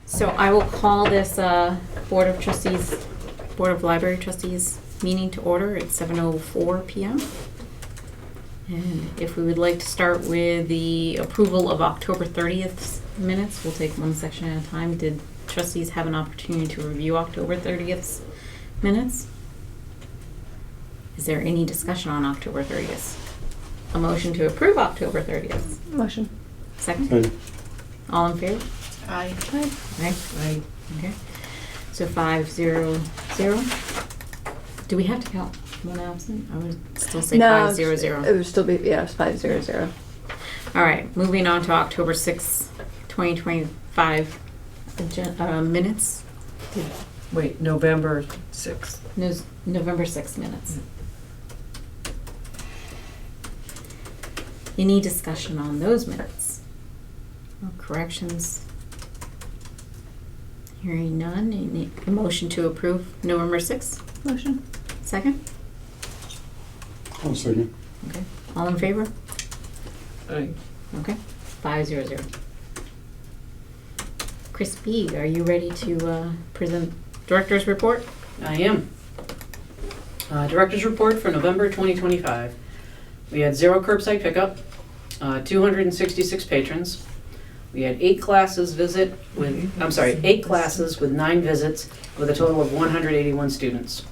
So I will call this Board of Trustees, Board of Library Trustees meeting to order at 7:04 p.m. And if we would like to start with the approval of October 30th minutes, we'll take one section at a time. Did trustees have an opportunity to review October 30th minutes? Is there any discussion on October 30th? A motion to approve October 30th. Motion. Second? Second. All in favor? Aye. Aye. Aye. Okay. So 5-0-0. Do we have to count one absent? I would still say 5-0-0. It would still be, yeah, it's 5-0-0. All right, moving on to October 6th, 2025 minutes. Wait, November 6th. November 6th minutes. Any discussion on those minutes? Or corrections? Hearing none, any motion to approve November 6th? Motion. Second? I'll second. Okay, all in favor? Aye. Okay, 5-0-0. Chris B., are you ready to present director's report? I am. Director's report for November 2025. We had 0 curbside pickup, 266 patrons. We had 8 classes with 9 visits with a total of 181 students.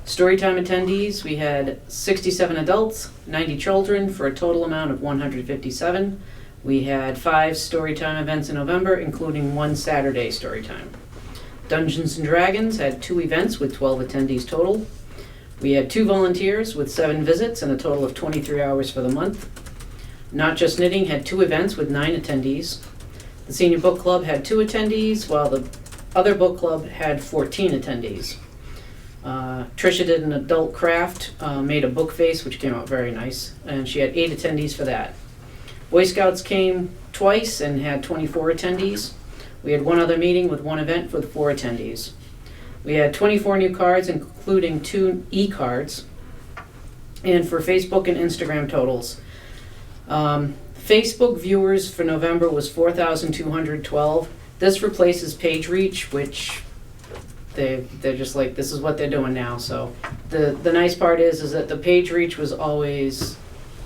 Storytime attendees, we had 67 adults, 90 children for a total amount of 157. We had 5 storytime events in November, including 1 Saturday storytime. Dungeons and Dragons had 2 events with 12 attendees total. We had 2 volunteers with 7 visits and a total of 23 hours for the month. Not Just Knitting had 2 events with 9 attendees. The Senior Book Club had 2 attendees, while the other book club had 14 attendees. Trisha did an adult craft, made a book face, which came out very nice, and she had 8 attendees for that. Boy Scouts came twice and had 24 attendees. We had 1 other meeting with 1 event with 4 attendees. We had 24 new cards, including 2 e-cards. And for Facebook and Instagram totals, Facebook viewers for November was 4,212. This replaces page reach, which they're just like, this is what they're doing now. So the nice part is that the page reach was always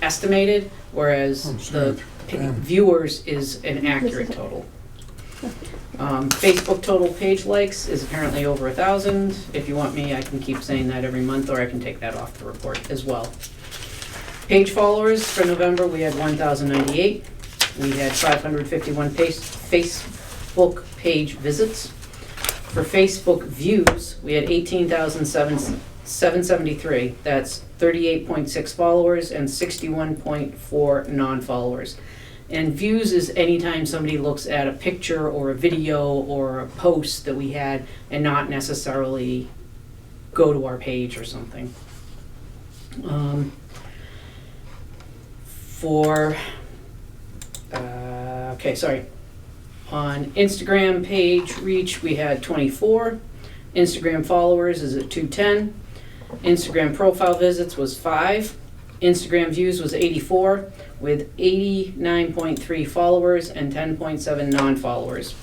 estimated, whereas the viewers is an accurate total. Facebook total page likes is apparently over 1,000. If you want me, I can keep saying that every month, or I can take that off the report as well. Page followers for November, we had 1,098. We had 551 Facebook page visits. For Facebook views, we had 18,773. That's 38.6 followers and 61.4 non-followers. And views is anytime somebody looks at a picture or a video or a post that we had and not necessarily go to our page or something. On Instagram page reach, we had 24. Instagram followers is at 210. Instagram profile visits was 5. Instagram views was 84, with 89.3 followers and 10.7 non-followers.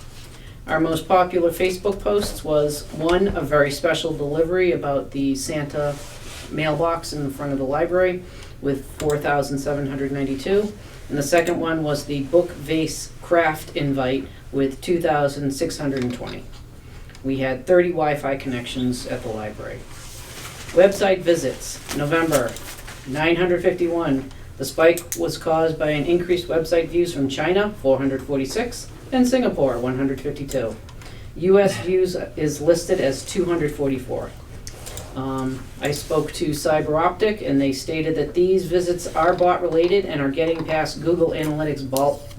Our most popular Facebook posts was 1, a very special delivery about the Santa mailbox in the front of the library, with 4,792. And the second one was the book vase craft invite with 2,620. We had 30 Wi-Fi connections at the library. Website visits, November, 951. The spike was caused by an increased website views from China, 446, and Singapore, 152. US views is listed as 244. I spoke to Cyber Optic, and they stated that these visits are bot related and are getting past Google Analytics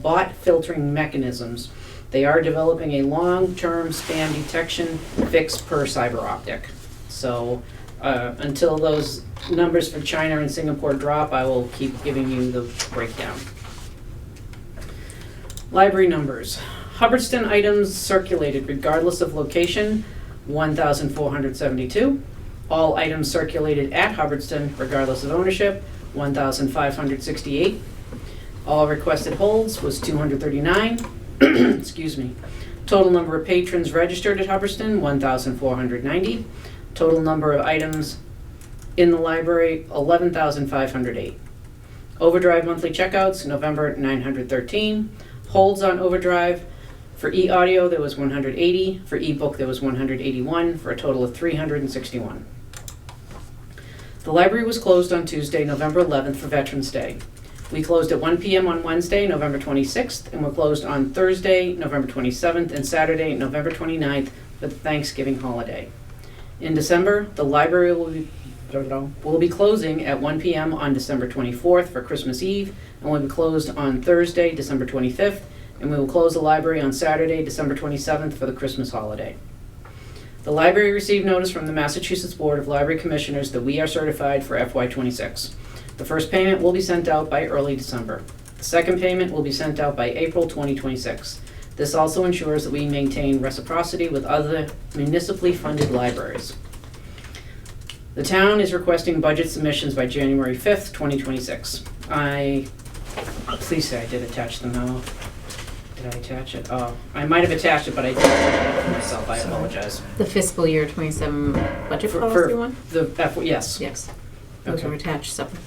bot filtering mechanisms. They are developing a long-term spam detection fix per Cyber Optic. So until those numbers for China and Singapore drop, I will keep giving you the breakdown. Library numbers. Hubbardston items circulated regardless of location, 1,472. All items circulated at Hubbardston, regardless of ownership, 1,568. All requested holds was 239. Excuse me. Total number of patrons registered at Hubbardston, 1,490. Total number of items in the library, 11,508. Overdrive monthly checkouts, November, 913. Holds on Overdrive. For e-audio, there was 180. For e-book, there was 181, for a total of 361. The library was closed on Tuesday, November 11th for Veterans Day. We closed at 1 p.m. on Wednesday, November 26th, and we're closed on Thursday, November 27th, and Saturday, November 29th for the Thanksgiving holiday. In December, the library will be closing at 1 p.m. on December 24th for Christmas Eve, and will be closed on Thursday, December 25th, and we will close the library on Saturday, December 27th for the Christmas holiday. The library received notice from the Massachusetts Board of Library Commissioners that we are certified for FY26. The first payment will be sent out by early December. The second payment will be sent out by April 2026. This also ensures that we maintain reciprocity with other municipally funded libraries. The town is requesting budget submissions by January 5th, 2026. Please say I did attach the memo. Did I attach it? Oh, I might have attached it, but I didn't attach it myself. I apologize. The fiscal year 27 budget For- policy one? Yes. Yes. Those Okay. are attached separate.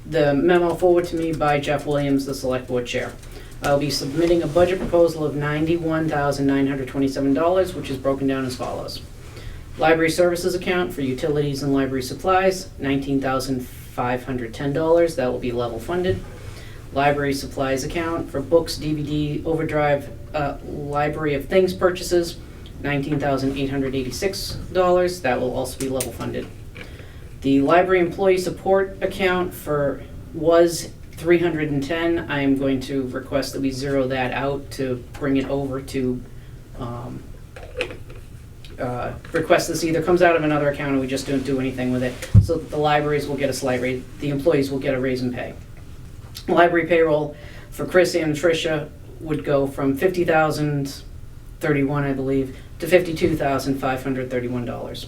The memo forwarded to me by Jeff Williams, the Select Board Chair. I'll be submitting a budget proposal of $91,927, which is broken down as follows. Library services account for utilities and library supplies, $19,510. That will be level funded. Library supplies account for books, DVD, Overdrive, Library of Things purchases, $19,886. That will also be level funded. The library employee support account was $310. I am going to request that we zero that out to bring it over to, request this either comes out of another account or we just don't do anything with it. So that the libraries will get a slight raise, the employees will get a raise in pay. Library payroll for Chris and Tricia would go from $50,031, I believe, to $52,531.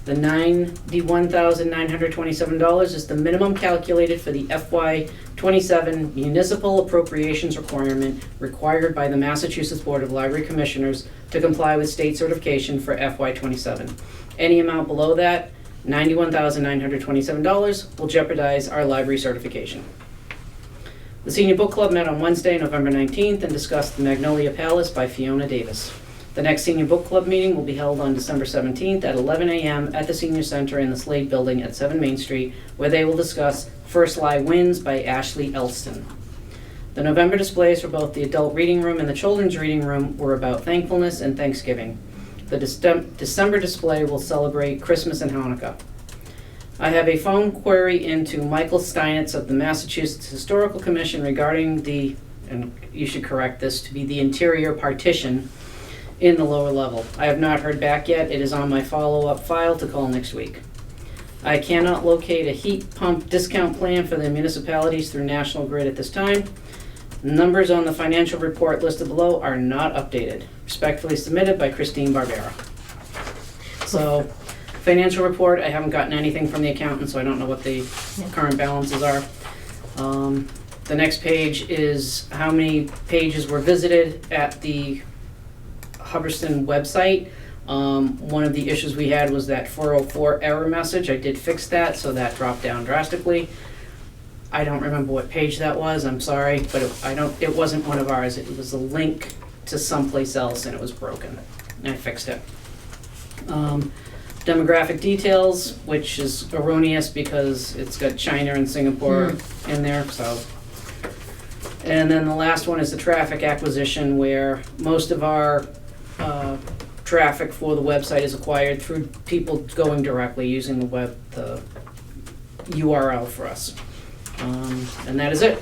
The $91,927 is the minimum calculated for the FY27 municipal appropriations requirement required by the Massachusetts Board of Library Commissioners to comply with state certification for FY27. Any amount below that, $91,927, will jeopardize our library certification. The Senior Book Club met on Wednesday, November 19th, and discussed The Magnolia Palace by Fiona Davis. The next Senior Book Club meeting will be held on December 17th at 11 a.m. at the Senior Center in the Slade Building at 7 Main Street, where they will discuss First Lie Wins by Ashley Elston. The November displays for both the adult reading room and the children's reading room were about thankfulness and Thanksgiving. The December display will celebrate Christmas and Hanukkah. I have a phone query into Michael Steinitz of the Massachusetts Historical Commission regarding the, and you should correct this, to be the interior partition in the lower level. I have not heard back yet. It is on my follow-up file to call next week. I cannot locate a heat pump discount plan for the municipalities through National Grid at this time. Numbers on the financial report listed below are not updated. Respectfully submitted by Christine Barbera. So, financial report, I haven't gotten anything from the accountant, so I don't know what the current balances are. The next page is how many pages were visited at the Hubbardston website. One of the issues we had was that 404 error message. I did fix that, so that dropped down drastically. I don't remember what page that was, I'm sorry, but it wasn't one of ours. It was a link to someplace else and it was broken. And I fixed it. Demographic details, which is erroneous because it's got China and Singapore in there, so. And then the last one is the traffic acquisition, where most of our traffic for the website is acquired through people going directly using the URL for us. And that is it.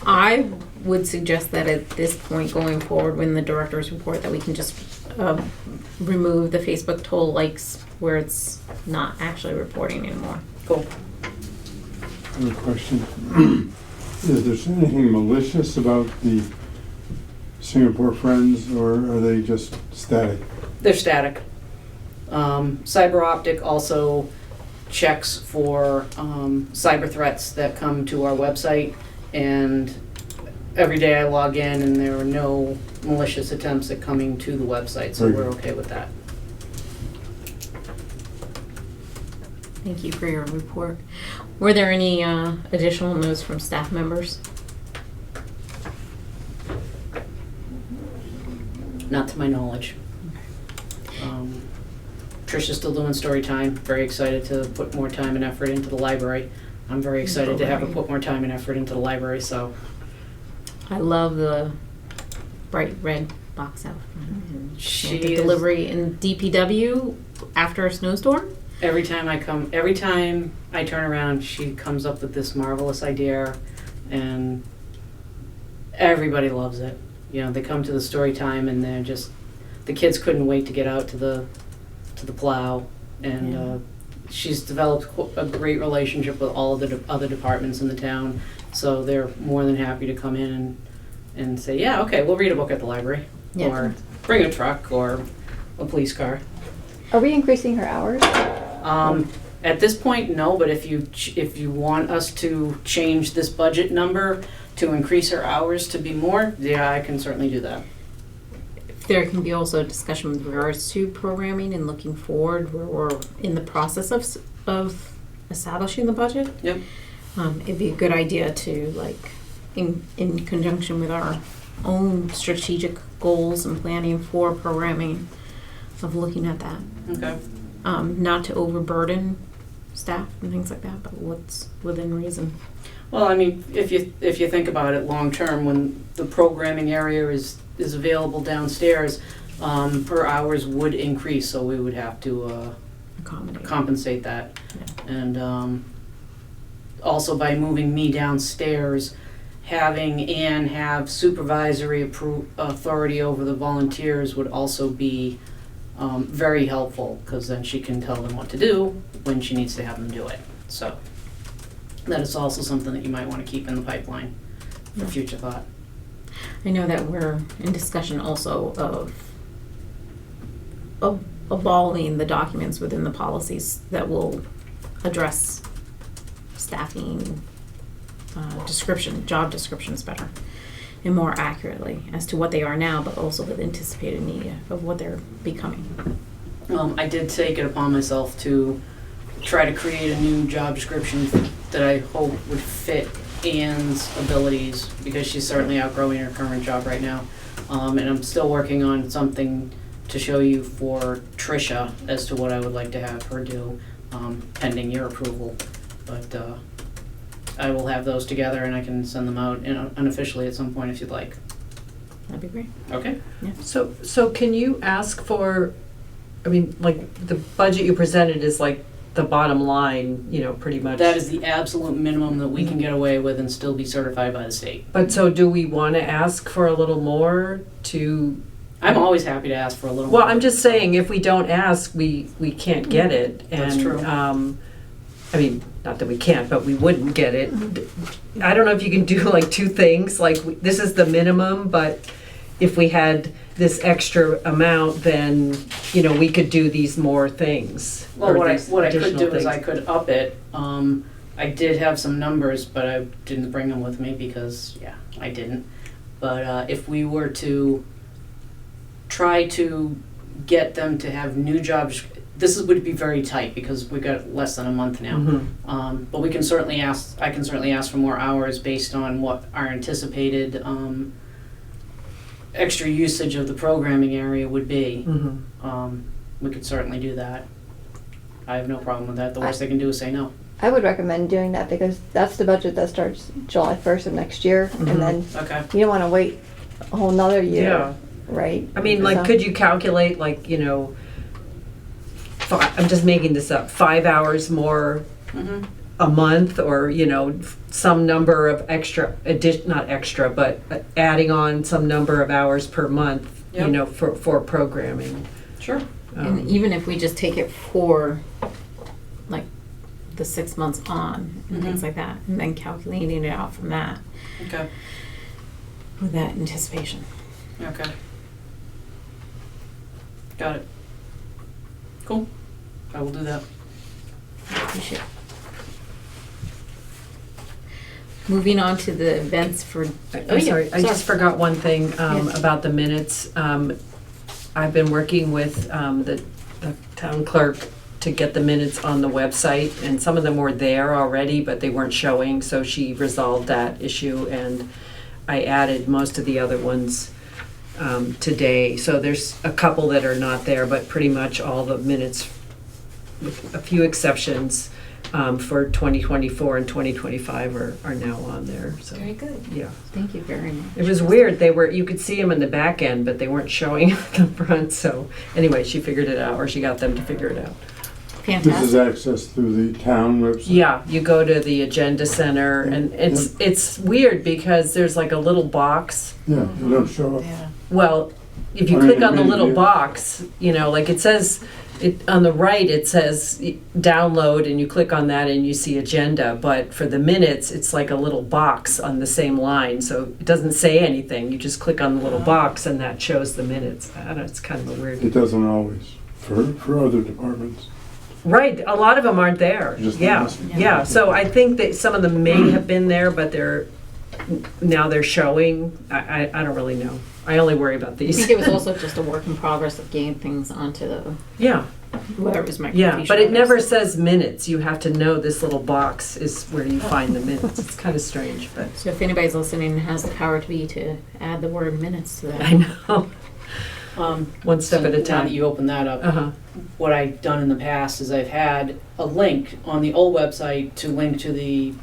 I would suggest that at this point going forward, when the director's report, that we can just remove the Facebook total likes where it's not actually reporting anymore. Cool. I have a question. Is there anything malicious about the Singapore Friends, or are they just static? They're static. Cyber Optic also checks for cyber threats that come to our website and every day I log in and there are no malicious attempts at coming to the website, so we're okay with that. Thank you for your report. Were there any additional notes from staff members? Not to my knowledge. Tricia's still doing story time. Very excited to put more time and effort into the library. I'm very excited to have her put more time and effort into the library, so. I love the bright red box out front. And She the is- delivery in DPW after a snowstorm. Every time I turn around, she comes up with this marvelous idea, and everybody loves it. You know, they come to the story time and they're just, the kids couldn't wait to get out to the plow, and she's developed a great relationship with all of the other departments in the town, so they're more than happy to come in and say, yeah, okay, we'll read a book at the library, Yeah. or bring a truck or a police car. Are we increasing her hours? At this point, no, but if you want us to change this budget number to increase her hours to be more, yeah, I can certainly do that. There can be also a discussion with regards to programming and looking forward. We're in the process of establishing the budget. Yep. It'd be a good idea to, like, in conjunction with our own strategic goals and planning for programming, of looking at that. Okay. Not to overburden staff and things like that, but what's within reason. Well, I mean, if you think about it long term, when the programming area is available downstairs, her hours would increase, so we would have to Accommodate. compensate that. Yeah. And also by moving me downstairs, having Ann have supervisory authority over the volunteers would also be very helpful, because then she can tell them what to do when she needs to have them do it. So that is also something that you might want to keep in the pipeline for Yeah. future thought. I know that we're in discussion also of evolving the documents within the policies that will address staffing job descriptions better and more accurately as to what they are now, but also with anticipated need of what they're becoming. I did take it upon myself to try to create a new job description that I hope would fit Ann's abilities, because she's certainly outgrowing her current job right now. And I'm still working on something to show you for Tricia as to what I would like to have her do, pending your approval. But I will have those together and I can send them out unofficially at some point if you'd like. That'd be great. Okay? So can you ask for, I mean, like, the budget you presented is like the bottom line, you know, pretty much. That is the absolute minimum that we can get away with and still be certified by the state. But so do we want to ask for a little more to, I'm always happy to ask for a little more. well, I'm just saying, if we don't ask, we can't get it. That's And, true. I mean, not that we can't, but we wouldn't get it. I don't know if you can do like two things, like, this is the minimum, but if we had this extra amount, then, you know, we could do these more things. Well, or what these I could additional do is things. I could up it. I did have some numbers, but I didn't bring them with me because, yeah, I didn't. But if we were to try to get them to have new jobs, would be very tight because we've got less than a month now. Mhm. But we can certainly ask, I can certainly ask for more hours based on what our anticipated extra usage of the programming area would be. Mhm. We could certainly do that. I have no problem with that. The worst they can do is say no. I would recommend doing that because that's the budget that starts July 1st of next year. Mhm. And then Okay. you don't want to wait a whole nother year, Yeah. right? I mean, like, So- could you calculate, like, you know, I'm just making this up, 5 hours more Mm-hmm. a month, or, you know, some number of extra, not extra, but adding on some number of hours per month, you Yep. know, for programming. Sure. And even if we just take it for, like, the 6 months on and things Mhm. like that, and then calculating it out from that Okay. with that anticipation. Okay. Got it. Cool. I will do that. I appreciate it. Moving on to the events for. I'm sorry, I just forgot one thing Yes. about the minutes. I've been working with the town clerk to get the minutes on the website, and some of them were there already, but they weren't showing, so she resolved that issue, and I added most of the other ones today. So there's a couple that are not there, but pretty much all the minutes, with a few exceptions, for 2024 and 2025 are now on there, so. Very good. Yeah. Thank you very much. It was weird, you could see them in the back end, but they weren't showing at the front, so, anyway, she figured it out, or she got them to figure it out. This is Fantastic. accessed through the town website? Yeah, you go to the agenda center, and it's weird because there's like a little box. Yeah, you don't show up. Well, if you I mean, click on the maybe, little yeah. box, like it says, on the right, it says download, and you click on that and you see agenda, but for the minutes, it's like a little box on the same line, so it doesn't say anything, you just click on the little box and that shows the minutes. I don't know, it's kind of a weird. It doesn't always, for other departments. Right, a lot of them aren't there. Just Yeah, missing. yeah. So I think that some of them may have been there, but now they're showing. I don't really know. I only worry about I these. think it was also just a work in progress of getting things onto the, Yeah, whether it was my. yeah. But it never says minutes. You have to know this little box is where you find the minutes. It's kind of strange, but So if anybody's listening and has the power to add the word minutes to that. I know. One step So at a Now that time. you open that up, Uh-huh. what I've done in the past is I've had a link on the old website to link to the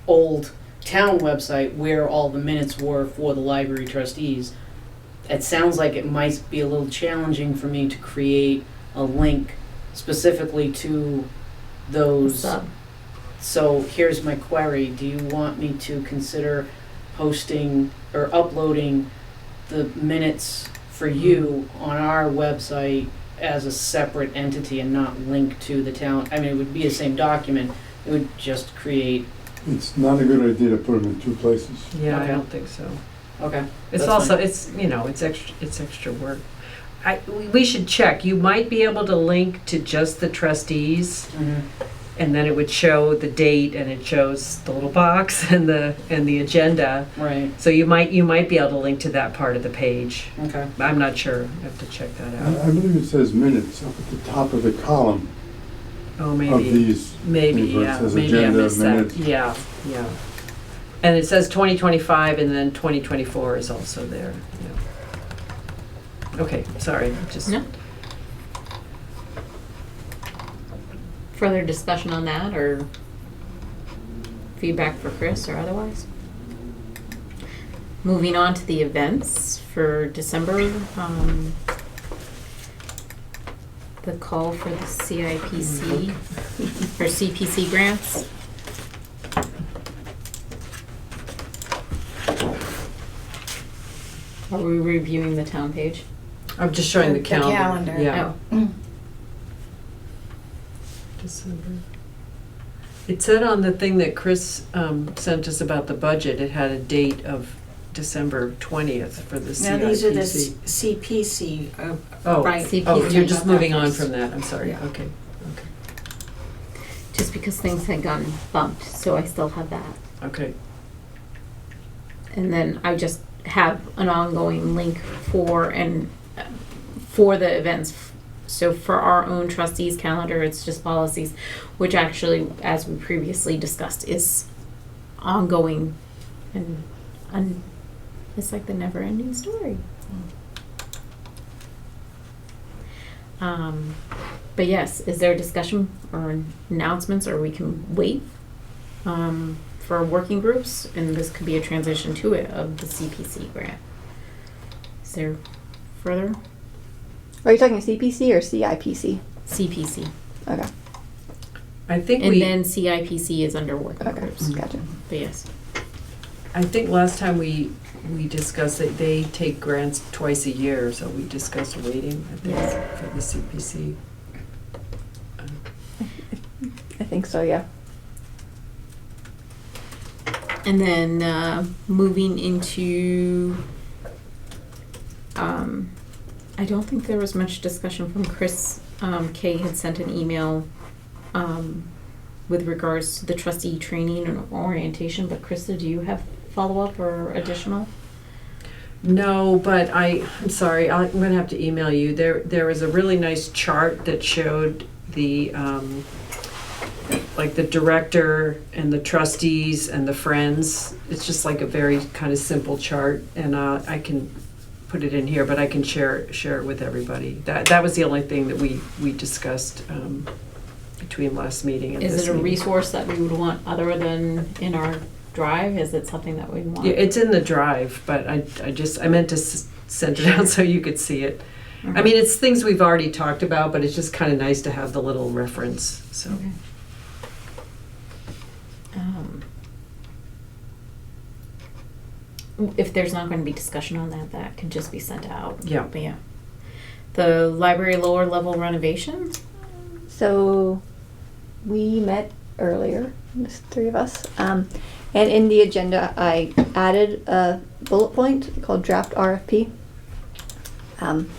old town website where all the minutes were for the library trustees. It sounds like it might be a little challenging for me to create a link specifically to those. Sub. So here's my query. Do you want me to consider posting or uploading the minutes for you on our website as a separate entity and not linked to the town? I mean, it would be the same document. It would just create, It's not a good idea to put them in two places. Yeah, I Okay. don't think so. okay. It's That's also, fine. it's extra work. We should check. You might be able to link to just the trustees, Mhm. and then it would show the date, and it shows the little box and the agenda. Right, So you might be able to link to that part of the page. okay. I'm not sure. I have to check that out. I believe it says minutes up at the top of the column Oh, of maybe, these. maybe, where it yeah, says maybe I agenda, missed that. minutes. Yeah, yeah. And it says 2025, and then 2024 is also there. Yeah. Okay, sorry, just. No. Further discussion on that or feedback for Chris or otherwise? Moving on to the events for December, the call for the CIPC or CPC grants. Are we reviewing the town page? I'm just showing the The calendar. calendar. Yeah. Oh, December. It said on the thing that Chris sent us about the budget, it had a date of December 20th for the CIPC. Now, these are the CPC, Oh, right. CPC. you're just moving on Numbers. from that, I'm sorry, Yeah. okay. just because things had gotten bumped, so I still have that. Okay, And then I just have an ongoing link for the events. So for our own trustees calendar, it's just policies, which actually, as we previously discussed, is ongoing and it's like the never ending story. But yes, is there a discussion or announcements, or we can wait for working groups, and this could be a transition to it of the CPC grant. Is there further? Are you talking CPC or CIPC? CPC. Okay, I think And then CIPC is under working okay, groups. gotcha. But yes. I think last time we discussed that they take grants twice a year, so we discussed waiting, I think, Yes. for the CPC. I think so, yeah. And then moving into, I don't think there was much discussion from Chris. Kay had sent an email with regards to the trustee training and orientation, but Krista, do you have follow-up or additional? No, but I'm sorry, I'm gonna have to email you. There was a really nice chart that showed the, like the director and the trustees and the friends. It's just like a very kind of simple chart, and I can put it in here, but I can share it with everybody. That was the only thing that we discussed between last meeting and this Is it a meeting. resource that we would want other than in our drive? Is it something that we want? Yeah, it's in the drive, but I meant to send it out so you could see it. I mean, it's things we've already talked about, but it's just kind of nice to have the little reference, so. Okay. If there's not going to be discussion on that, that can just be sent out. Yeah. But yeah. The library lower level renovation? So we met earlier, there's three of us, and in the agenda I added a bullet point called draft RFP, and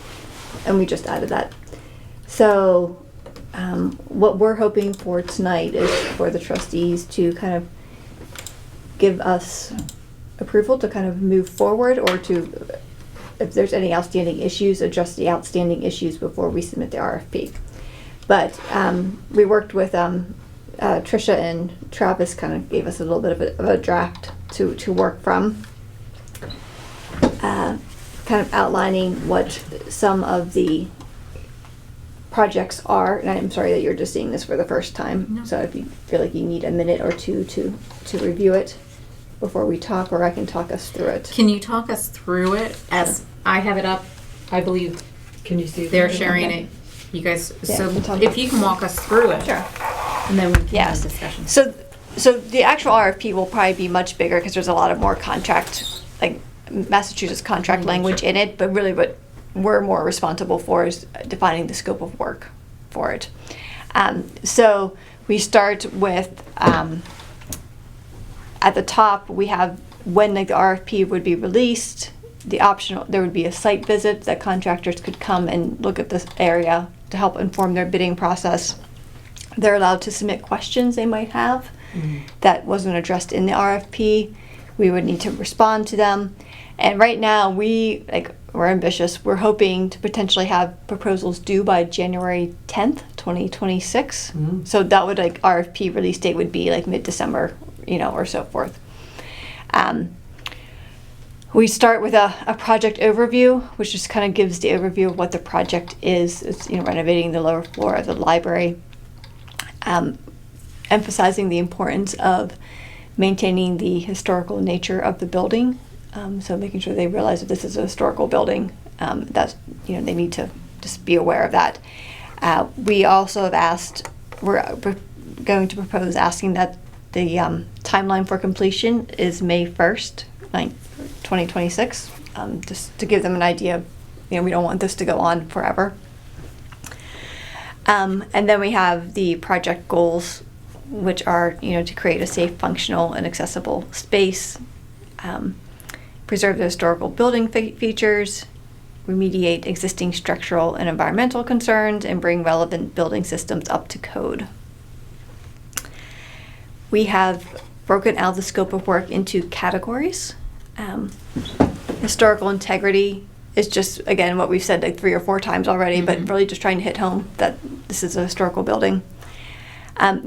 we just added that. So what we're hoping for tonight is for the trustees to kind of give us approval to kind of move forward, or to, if there's any outstanding issues, address the outstanding issues before we submit the RFP. But we worked with Tricia, and Travis kind of gave us a little bit of a draft to work from, kind of outlining what some of the projects are. And I'm sorry that you're just seeing this for the first time. No. So if you feel like you need a minute or two to review it before we talk, or I can talk us through it. Can you talk us through it? As I have it up, I believe Can you see? they're that? sharing Okay. it. You guys, Yeah, so we'll talk- if you can walk us through it. Sure. And then we can Yes. have a discussion. So the actual RFP will probably be much bigger because there's a lot of more contract, like Massachusetts contract language in it, but really what we're more responsible for is defining the scope of work for it. So we start with, at the top, we have when the RFP would be released, the optional, there would be a site visit that contractors could come and look at this area to help inform their bidding process. They're allowed to submit questions they might have that wasn't addressed in the RFP. We would need to respond to them. And right now, we're ambitious. We're hoping to potentially have proposals due by January 10th, 2026. Mhm. So that would, like, RFP release date would be like mid-December, or so forth. We start with a project overview, which just kind of gives the overview of what the project is. It's, renovating the lower floor of the library, emphasizing the importance of maintaining the historical nature of the building. So making sure they realize that this is a historical building. That's, they need to just be aware of that. We also have asked, we're going to propose asking that the timeline for completion is May 1st, 2026, just to give them an idea of, we don't want this to go on forever. And then we have the project goals, which are, to create a safe, functional, and accessible space, preserve the historical building features, remediate existing structural and environmental concerns, and bring relevant building systems up to code. We have broken out the scope of work into categories. Historical integrity is just, again, what we've said like 3 or 4 times already, but really just trying to hit home that this is a historical building.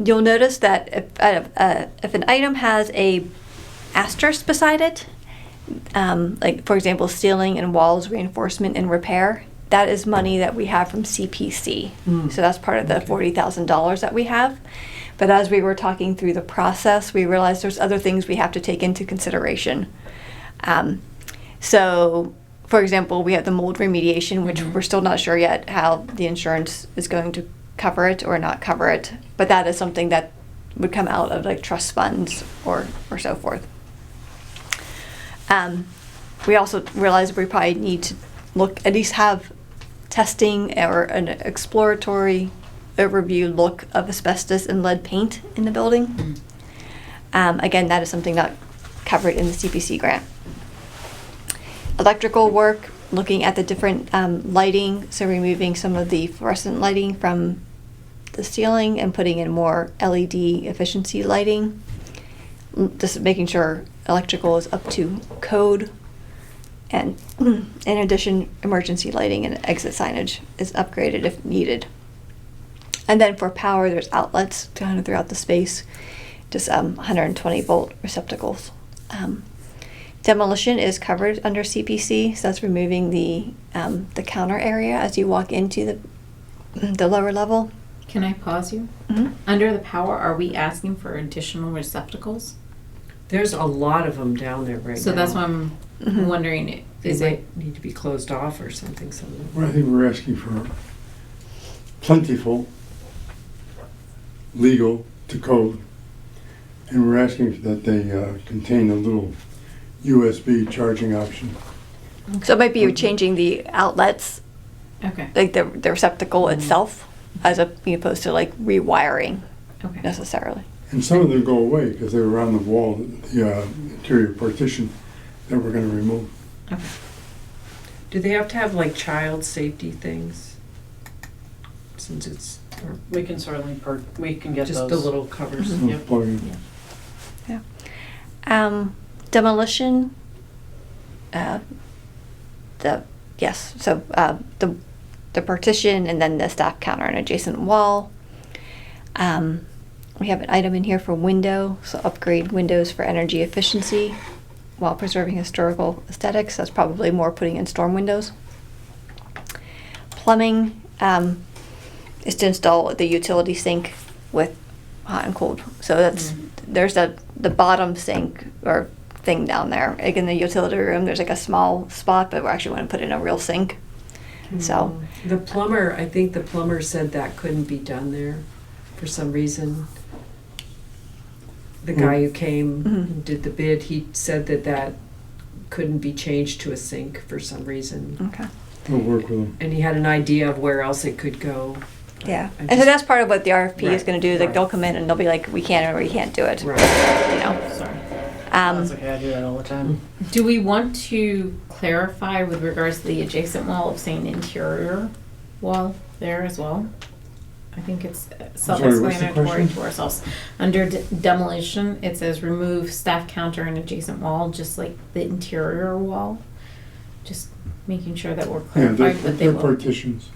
You'll notice that if an item has a asterisk beside it, like for example, ceiling and walls reinforcement and repair, that is money that we have from CPC. So that's part of the $40,000 that we have. But as we were talking through the process, we realized there's other things we have to take into consideration. So, for example, we have the mold remediation, which we're still not sure yet how the insurance is going to cover it or not cover it. But that is something that would come out of like trust funds or so forth. We also realized we probably need to at least have testing or an exploratory overview look of asbestos and lead paint in the building. Again, that is something not covered in the CPC grant. Electrical work, looking at the different lighting, so removing some of the fluorescent lighting from the ceiling and putting in more LED efficiency lighting. Just making sure electrical is up to code. And in addition, emergency lighting and exit signage is upgraded if needed. And then for power, there's outlets kind of throughout the space, just 120 volt receptacles. Demolition is covered under CPC, so that's removing the counter area as you walk into the lower level. Can I pause you? Mhm. Under the power, are we asking for additional receptacles? There's a lot of them down there right now. So that's why I'm Mhm. wondering, They is it, might need to be closed off or something, some of them. Well, I think we're asking for plentiful, legal to code, and we're asking that they contain a little USB charging option. So it might be you're changing the outlets, okay, like the receptacle itself, as opposed to like rewiring okay. necessarily. And some of them go away because they were on the wall, the interior partition that we're going to remove. Okay. Do they have to have like child safety things? Since it's, or We can certainly, we can get just those. the little covers? Mhm. Yep. Plug in. Demolition. The partition and then the staff counter and adjacent wall. We have an item in here for window, so upgrade windows for energy efficiency while preserving historical aesthetics. That's probably more putting in storm windows. Plumbing is to install the utility sink with hot and cold. So that's there's the bottom sink or thing down there. Like in the utility room, there's like a small spot, but we're actually going to put in a real sink. So The plumber, I think the plumber said that couldn't be done there for some reason. The guy who came and did the bid, he said that couldn't be changed to a sink for some reason. okay. We'll work with them. And he had an idea of where else it could go. Yeah, I and so just- that's part of what the RFP is Right, going to do. Is like right. they'll come in and they'll be like, we can or we can't do it. Right. You know. Sorry. Um, That's okay, I do that all the time. Do we want to clarify with regards to the adjacent wall of saying interior wall there as well? I think it's sorry, what's the self-explanatory question? to ourselves. Under demolition, it says remove staff counter and adjacent wall, just like the interior wall. Just making sure that we're Yeah, clarified that they they're will. partitions.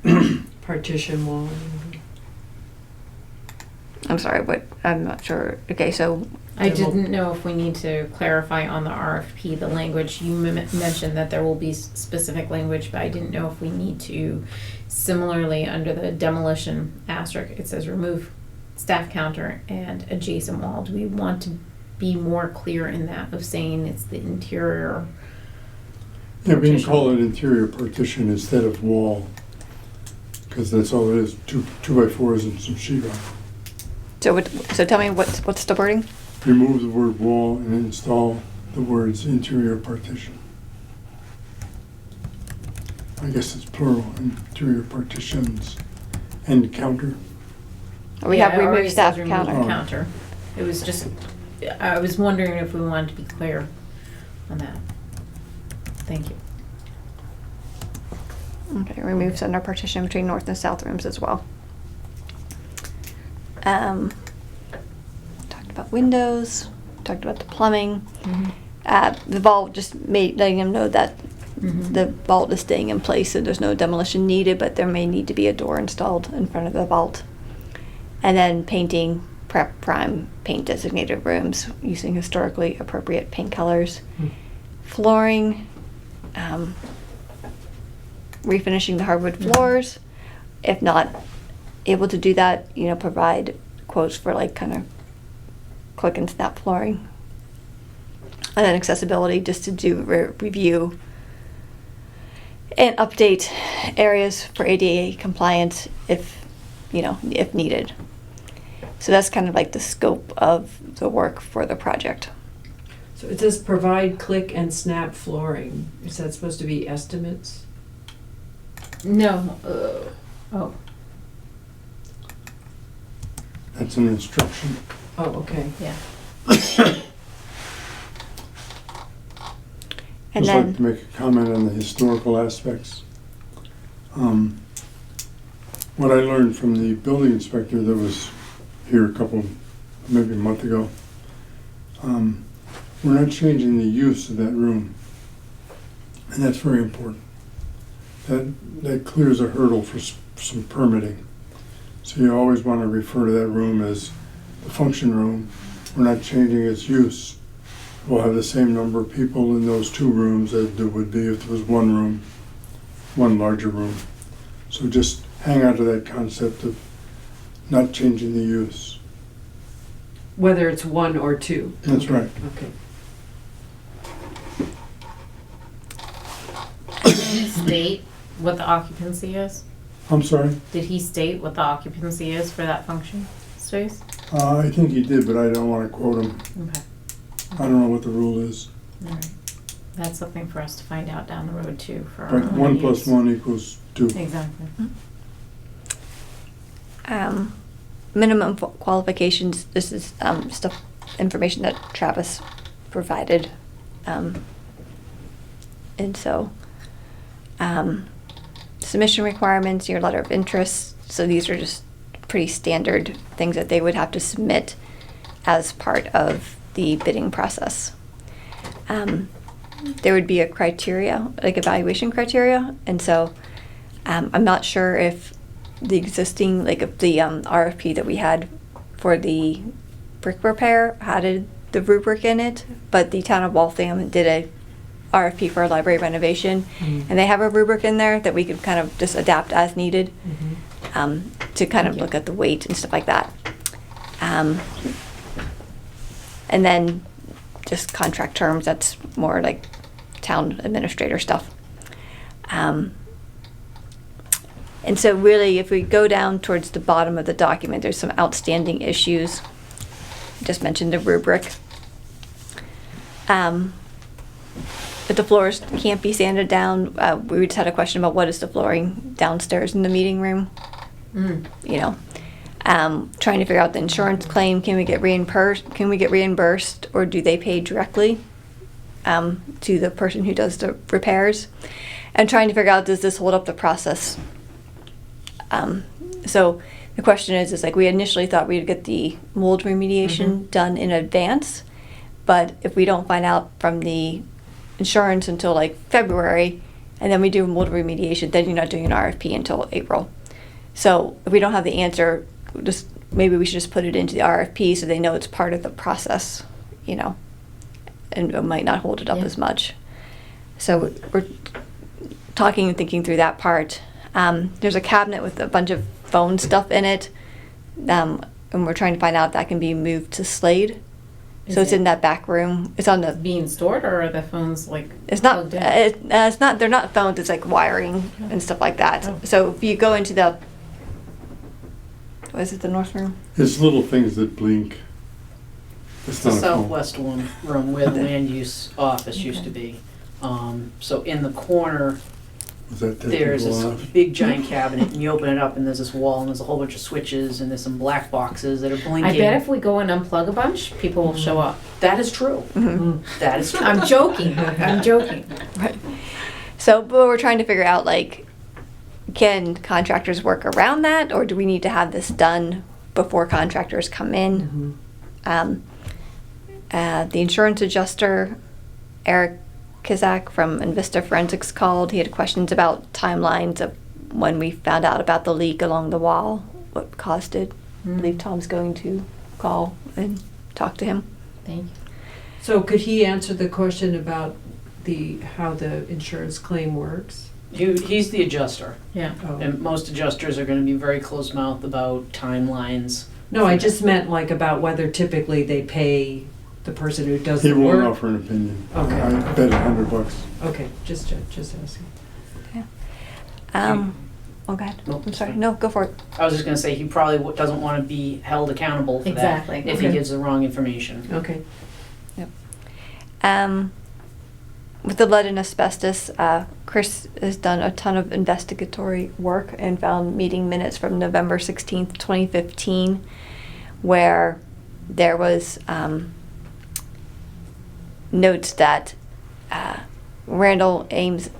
Okay. Partition wall. I'm sorry, but I'm not sure. Okay, so I Demo- didn't know if we need to clarify on the RFP, the language. You mentioned that there will be specific language, but I didn't know if we need to, similarly, under the demolition asterisk, it says remove staff counter and adjacent wall. Do we want to be more clear in that of saying it's the interior? Yeah, we can Partition. call it interior partition instead of wall, because that's all it is, two by fours and some sheetrock. so tell me what's the wording? Remove the word wall and install the words interior partition. I guess it's plural, interior partitions and counter. We Yeah, have it already removed staff says remove counter. counter. It was just, I was wondering if we wanted to be clear on that. Thank you. Okay, remove center partition between north and south rooms as well. Talked about windows, talked about the plumbing. The vault, just letting them know that Mhm. the vault is staying in place, so there's no demolition needed, but there may need to be a door installed in front of the vault. And then painting prep prime paint designated rooms using historically appropriate paint colors. Flooring, refinishing the hardwood floors. If not able to do that, provide quotes for like kind of click and snap flooring. And then accessibility, just to do review and update areas for ADA compliance if needed. So that's kind of like the scope of the work for the project. So it says provide click and snap flooring. Is that supposed to be estimates? No, oh, That's an instruction. Oh, okay. yeah. And Just then, like to make a comment on the historical aspects. what I learned from the building inspector that was here maybe a month ago, we're not changing the use of that room. And that's very important. That clears a hurdle for some permitting. So you always want to refer to that room as the function room. We're not changing its use. We'll have the same number of people in those two rooms as there would be if there was one room, one larger room. So just hang on to that concept of not changing the use. Whether it's one or two. That's right. Okay. Did he state what the occupancy is? I'm sorry? Did he state what the occupancy is for that function space? I think he did, but I don't want to quote him. Okay. I don't know what the rule is. All right. That's something for us to find out down the road too. For our But own 1 use. + 1 = 2. Exactly. Minimum qualifications, this is stuff, information that Travis provided. And so, submission requirements, your letter of interest, so these are just pretty standard things that they would have to submit as part of the bidding process. There would be a criteria, like evaluation criteria, and so I'm not sure if the existing, like if the RFP that we had for the brick repair had the rubric in it, but the town of Waltham did a RFP for a library renovation, and they have a rubric in there that we could kind of just adapt as needed to kind of look at the weight and stuff like that. And then just contract terms, that's more like town administrator stuff. And so really, if we go down towards the bottom of the document, there's some outstanding issues. Just mentioned the rubric. But the floors can't be sanded down. We just had a question about what is the flooring downstairs in the meeting room. You know, trying to figure out the insurance claim. Can we get reimbursed? Can we get reimbursed, or do they pay directly to the person who does the repairs? And trying to figure out, does this hold up the process? So the question is like, we initially thought we'd get the mold remediation done in advance, but if we don't find out from the insurance until like February, and then we do mold remediation, then you're not doing an RFP until April. So if we don't have the answer, just maybe we should just put it into the RFP so they know it's part of the process, you know, and it might not hold it up as much. So we're talking and thinking through that part. There's a cabinet with a bunch of phone stuff in it, and we're trying to find out if that can be moved to Slade. So it's in that back room. It's on the. Being stored, or are the phones like? It's not. plugged in? It's not. They're not phones. It's like wiring and stuff like that. Oh. So if you go into the. What is it? The north room. It's little things that blink. It's It's the not a phone. southwest one room where the land use office used to be. So in the corner, Was that there's technical this enough? big giant cabinet, and you open it up, and there's this wall, and there's a whole bunch of switches, and there's some black boxes that are blinking. I bet if we go and unplug a bunch, people will show up. That is true. Mm-hmm. That is true. I'm joking. I'm joking. Right. So, but we're trying to figure out like, can contractors work around that, or do we need to have this done before contractors come in? The insurance adjuster, Eric Kizak from Invista Forensics, called. He had questions about timelines of when we found out about the leak along the wall, what caused it. I believe Tom's going to call and talk to him. Thank you. So could he answer the question about how the insurance claim works? He's the adjuster, Yeah. Oh. and most adjusters are going to be very close-mouthed about timelines. No, I just meant like about whether typically they pay the person who does He the won't work. offer an opinion. Okay. I bet $100. Okay, just asking. Oh, go ahead. Nope, I'm sorry. fine. No, go for it. I was just going to say he probably doesn't want to be held accountable for Exactly. that if he Okay. gives the wrong information. Okay. With the lead and asbestos, Chris has done a ton of investigatory work and found meeting minutes from November 16th, 2015, where there was notes that Randall Ames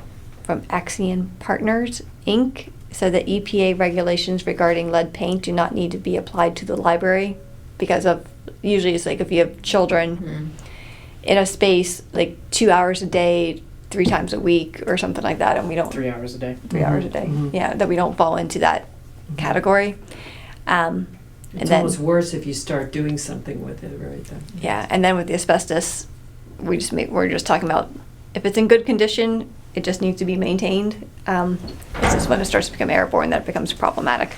from Axion Partners, Inc. so the EPA regulations regarding lead paint do not need to be applied to the library because of, usually it's like if you have children in a space like 2 hours a day, 3 times a week or something like that, and we don't, 3 hours a day. 3 hours a day, yeah, that we don't fall into that category. And It's then, almost worse if you start doing something with it, right then. yeah, and then with the asbestos, we're just talking about if it's in good condition, it just needs to be maintained. It's just when it starts to become airborne that it becomes problematic.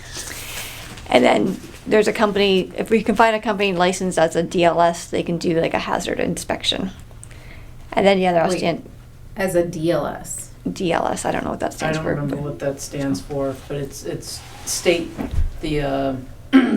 And then there's a company, if we can find a company licensed as a DLS, they can do like a hazard inspection. And then the other Wait. outstanding, As a DLS. DLS, I don't know what that I stands don't for. remember what that stands for, but it's state, the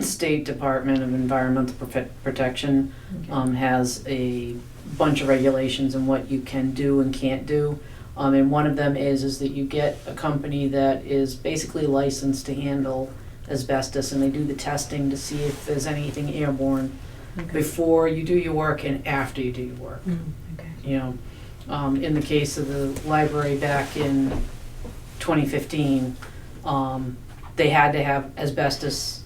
State Department of Environmental Protection has a bunch of regulations on what you can do and can't do. And one of them is that you get a company that is basically licensed to handle asbestos, and they do the testing to see if there's anything airborne before you do your work and after you do your work. Okay. You know, in the case of the library back in 2015, they had to have asbestos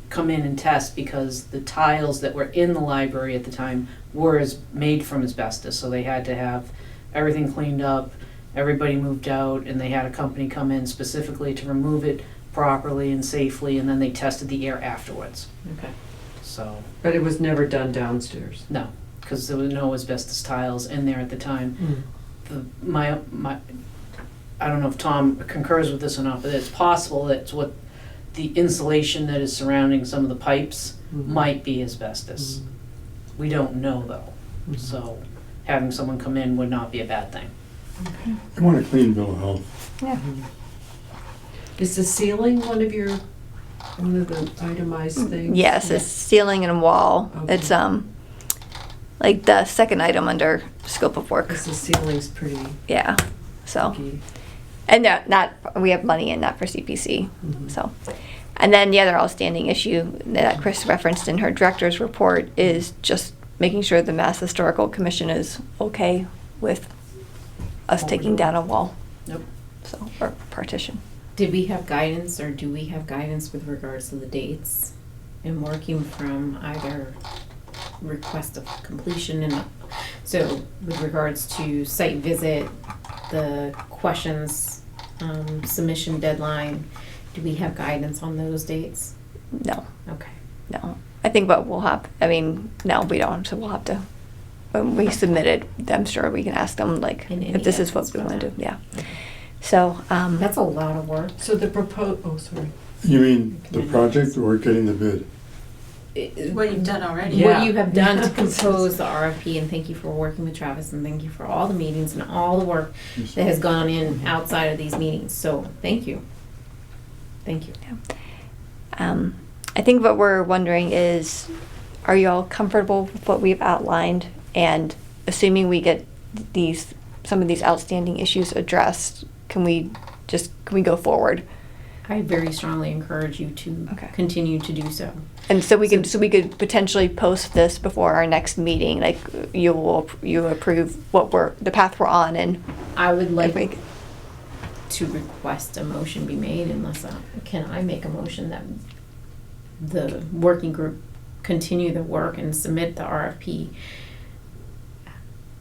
come in and test because the tiles that were in the library at the time were made from asbestos. So they had to have everything cleaned up, everybody moved out, and they had a company come in specifically to remove it properly and safely, and then they tested the air afterwards. Okay. So, But it was never done downstairs. no, because there were no asbestos tiles in there at the time. My I don't know if Tom concurs with this or not, but it's possible that it's what the insulation that is surrounding some of the pipes might be asbestos. We don't know though, so having someone come in would not be a bad thing. I want a clean bill of health. Yeah. Is the ceiling one of the itemized things? Yes, it's ceiling and wall. Okay. It's like the second item under scope of work. Because the ceiling's pretty Yeah, so. key. And not, we have money in that for CPC, so. And then the other outstanding issue that Chris referenced in her director's report is just making sure the Mass Historical Commission is okay with us taking down a wall. Nope. So, or partition. Did we have guidance, or do we have guidance with regards to the dates and working from either request of completion and, so with regards to site visit, the questions, submission deadline, do we have guidance on those dates? No, Okay. no. I think what we'll have, I mean, no, we don't, so we'll have to, when we submit it, I'm sure we can ask them, like, And any if this is what guidance we for want to that. do, yeah. So, That's a lot of work. So the oh, sorry. You mean the project or getting the bid? What you've done already. Yeah. What you have done to compose the RFP, and thank you for working with Travis, and thank you for all the meetings and all the work that has gone in outside of these meetings, so thank you. Thank you. I think what we're wondering is, are you all comfortable with what we've outlined? And assuming we get some of these outstanding issues addressed, can we go forward? I very strongly encourage you to Okay. continue to do so. And so we could potentially post this before our next meeting, like you approve the path we're on, and I would if like we- to request a motion be made, unless, can I make a motion that the working group continue the work and submit the RFP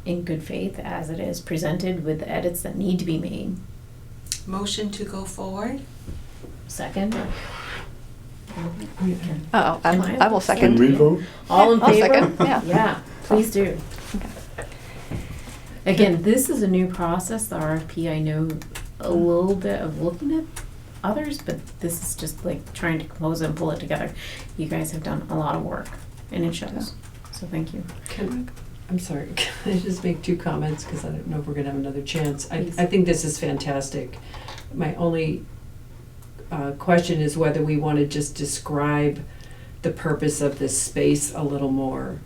in good faith as it is presented with the edits that need to be made? Motion to go forward? Second? Oh, I will Can second. we vote? All in I'll favor? second, yeah. Yeah, please do. Again, this is a new process, the RFP. I know a little bit of looking at others, but this is just like trying to compose it and pull it together. You guys have done a lot of work, and it shows. So thank you. I'm sorry, can I just make 2 comments, because I don't know if we're gonna have another chance. I Please. think this is fantastic. My only question is whether we want to just describe the purpose of this space a little more.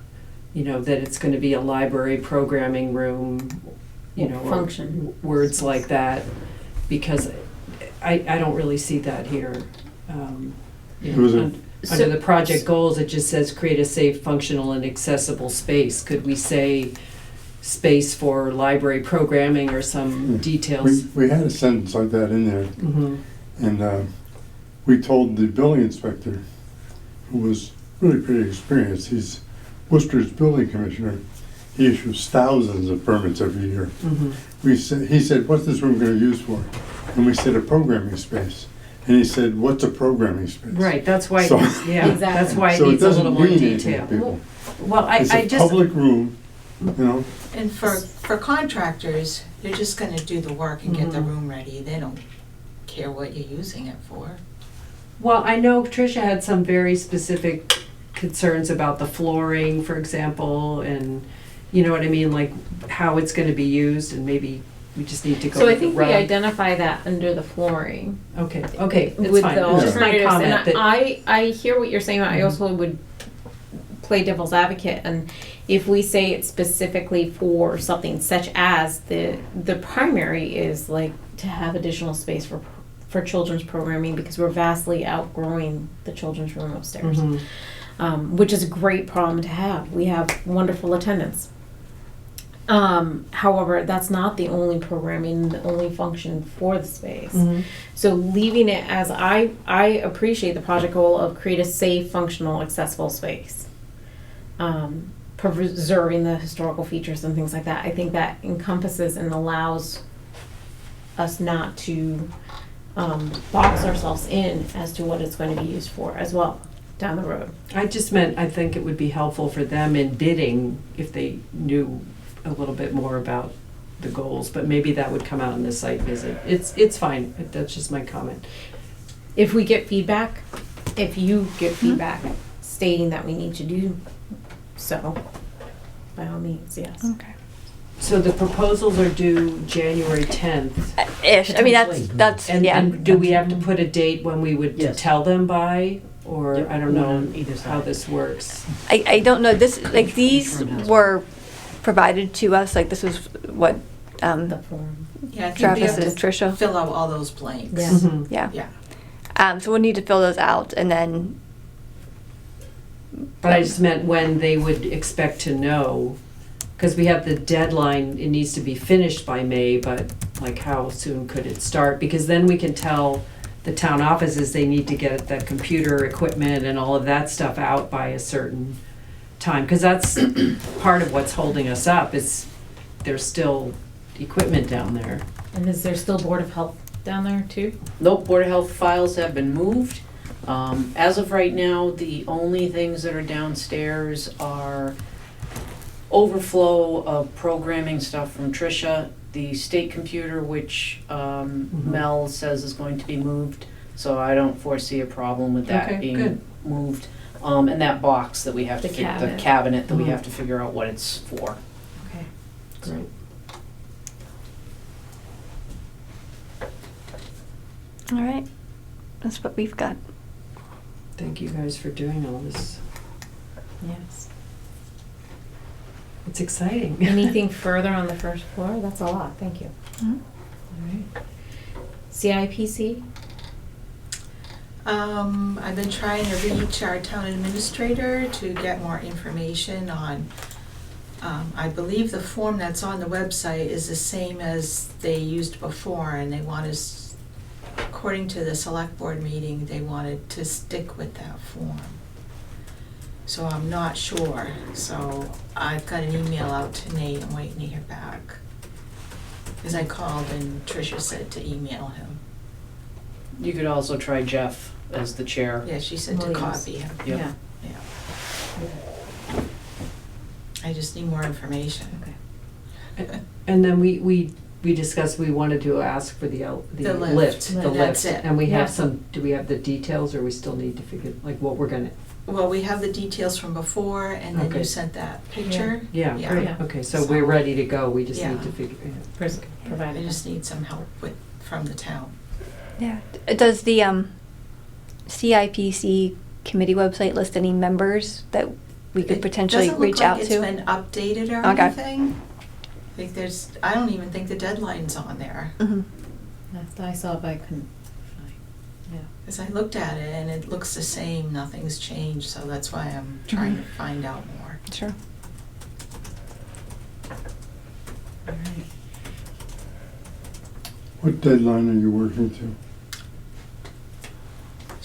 You know, that it's gonna be a library programming room, you know, or Function. words like that, because I don't really see that here. You It was know, a- under the project goals, it just says create a safe, functional, and accessible space. Could we say space for library programming or some details? We had a sentence like that in there, Mhm. And we told the building inspector, who was really pretty experienced, he's Worcester's building commissioner, he issues thousands of permits every year. He said, what's this room gonna use for? And we said, a programming space. And he said, what's a programming space? Right, that's why, So- yeah, Exactly. that's why it So it needs a little doesn't more mean anything to detail. people. Well, I It's a just, public room, you know, And for contractors, they're just gonna do the work and get the Mhm. room ready. They don't care what you're using it for. well, I know Tricia had some very specific concerns about the flooring, for example, and, you know what I mean, like how it's gonna be used, and maybe we just need to go So I with the think we rug. identify that under the flooring. Okay, it's With fine, the it's just my alternatives, comment and that, I hear what you're saying, but I Mhm. also would play devil's advocate, and if we say it's specifically for something such as the primary is like to have additional space for children's programming, because we're vastly outgrowing the children's room upstairs, Mhm. which is a great problem to have. We have wonderful attendance. However, that's not the only programming, the only function for the space. Mhm. So leaving it as I appreciate the project goal of create a safe, functional, accessible space. Preserving the historical features and things like that. I think that encompasses and allows us not to box ourselves in as to what it's going to be used for as well down the road. I just meant, I think it would be helpful for them in bidding if they knew a little bit more about the goals, but maybe that would come out in the site visit. It's fine, that's just my comment. If we get feedback, if you get feedback stating that we need to do so, by all means, yes. Okay. So the proposals are due January 10th. Ish. I mean, Potentially. that's And, yeah. and do we have to put a date when we would Yes. tell them by? Or Yep, I don't one know on either how side. this works. I don't know. This like these room has were provided to us. Like this was what The form. Yeah, I think we Travis have and to Tricia. fill out all those blanks. Yeah. Mhm. Yeah. Yeah. So we'll need to fill those out, and then But I just meant when they would expect to know, because we have the deadline, it needs to be finished by May, but like how soon could it start? Because then we can tell the town offices they need to get the computer equipment and all of that stuff out by a certain time. Because that's part of what's holding us up, is there's still equipment down there. And is there still Board of Health down there too? Nope, Board of Health files have been moved. As of right now, the only things that are downstairs are overflow of programming stuff from Tricia, the state computer, which Mel says is going to be moved, so I don't foresee a problem with that Okay, being good. moved. And that box that we have to, The the cabinet. cabinet that we Mhm. have to figure out what it's for. Okay. Great. all right. That's what we've got. Thank you guys for doing all this. Yes. It's exciting. Anything further on the first floor? That's a lot, thank you. Mhm. All right. CIPC? I've been trying to reach our town administrator to get more information on, I believe the form that's on the website is the same as they used before, and they want us, according to the select board meeting, they wanted to stick with that form. So I'm not sure, so I've got an email out to Nate, I'm waiting to hear back. Because I called and Tricia said to email him. You could also try Jeff as the chair. Yeah, she said to Williams. copy him. Yep. Yeah. Yeah. I just need more information. Okay. And then we discussed, we wanted to ask for the The lift. lift, the And that's lift. it. And we have Yeah. some, do we have the details, or we still need to figure, like, what we're gonna, Well, we have the details from before, and then Okay. you sent that picture. yeah, Yeah. great, Yeah. okay, so we're ready to go, we just Yeah. need to figure it out. I Provided. just need some help from the town. Yeah. Does the CIPC committee website list any members that we could potentially reach out It to? doesn't look like it's been updated or Okay. anything. Like I don't even think the deadline's on there. Mhm. I saw it, but I couldn't find. Yeah. Because I looked at it and it looks the same, nothing's changed, so that's why I'm trying to find out more. Sure. All right. what deadline are you working to?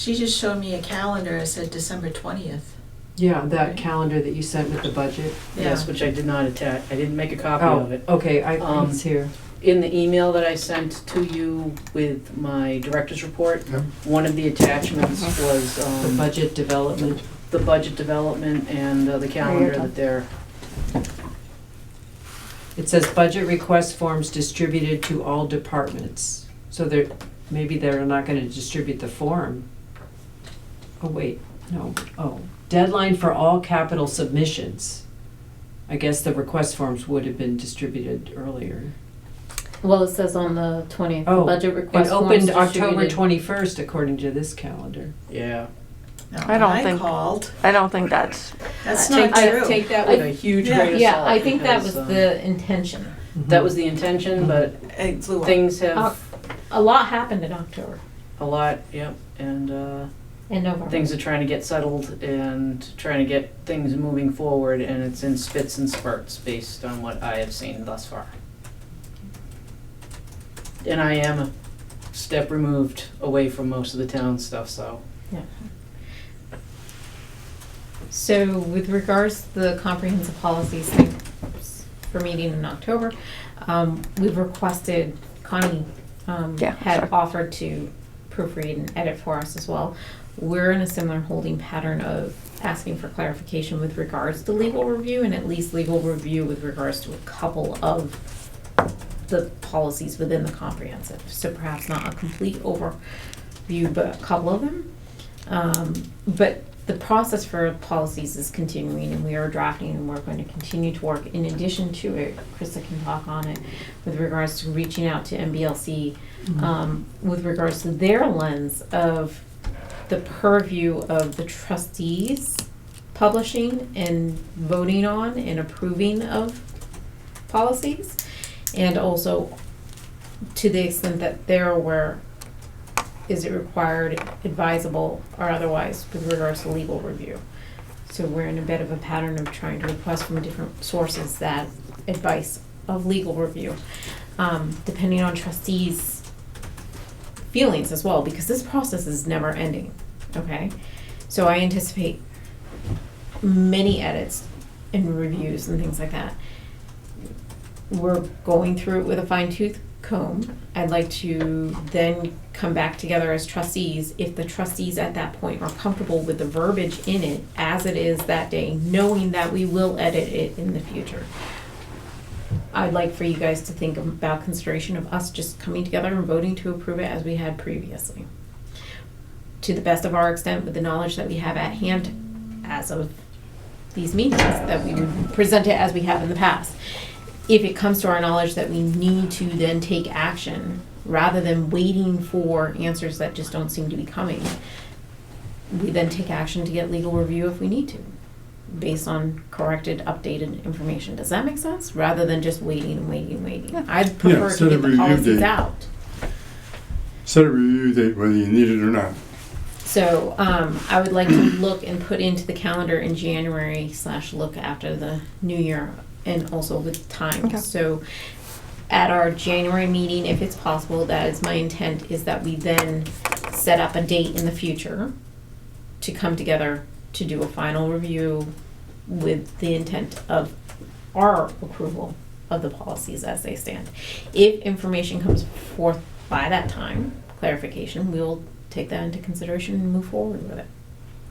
She just showed me a calendar, it said December 20th. Yeah, that calendar that you sent with the budget. Yes, Yeah. which I did not attach, I didn't make a copy Oh, of it. okay, Um, it's here. In the email that I sent to you with my director's report, Yep. one of the attachments was The budget development. the budget development and the calendar that they're, It says budget request forms distributed to all departments. So maybe they're not gonna distribute the form. Oh, wait, no, deadline for all capital submissions. I guess the request forms would have been distributed earlier. Well, it says on the 20th, the Oh, budget It request forms opened October distributed. 21st according to this calendar. yeah. No, I don't when think- called, I don't think that's, that's Take not that- true. Take that with a huge grain of Yeah, salt. I think that because, was the intention. That was the intention, but It flew up. things have, A lot happened in October a lot, yep, and and November. things are trying to get settled and trying to get things moving forward, and it's in spits and spurts based on what I have seen thus far. And I am a step removed away from most of the town stuff, so. So with regards to the comprehensive policies thing for meeting in October, we've requested, Connie Yeah, had sure. offered to proofread and edit for us as well. We're in a similar holding pattern of asking for clarification with regards to legal review, and at least legal review with regards to a couple of the policies within the comprehensive. So perhaps not a complete overview, but a couple of them. But the process for policies is continuing, and we are drafting, and we're going to continue to work. In addition to it, Krista can talk on it with regards to reaching out to MBLC, with regards to their lens of the purview of the trustees publishing and voting on and approving of policies, and also to the extent that they're aware, is it required, advisable, or otherwise with regards to legal review. So we're in a bit of a pattern of trying to request from different sources that advice of legal review, depending on trustees' feelings as well, because this process is never ending, okay? So I anticipate many edits and reviews and things like that. We're going through it with a fine-tooth comb. I'd like to then come back together as trustees, if the trustees at that point are comfortable with the verbiage in it as it is that day, knowing that we will edit it in the future. I'd like for you guys to think about consideration of us just coming together and voting to approve it as we had previously. To the best of our extent, with the knowledge that we have at hand as of these meetings, that we would present it as we have in the past. If it comes to our knowledge that we need to then take action, rather than waiting for answers that just don't seem to be coming, we then take action to get legal review if we need to, based on corrected, updated information. Does that make sense? Rather than just waiting and waiting and waiting. Yeah. I'd prefer set to a get the review policies date. out. Set a review date whether you need it or not. So, I would like to look and put into the calendar in January / look after the new year, and also with time. Okay. So, at our January meeting, if it's possible, that is my intent, is that we then set up a date in the future to come together to do a final review with the intent of our approval of the policies as they stand. If information comes forth by that time, clarification, we will take that into consideration and move forward with it.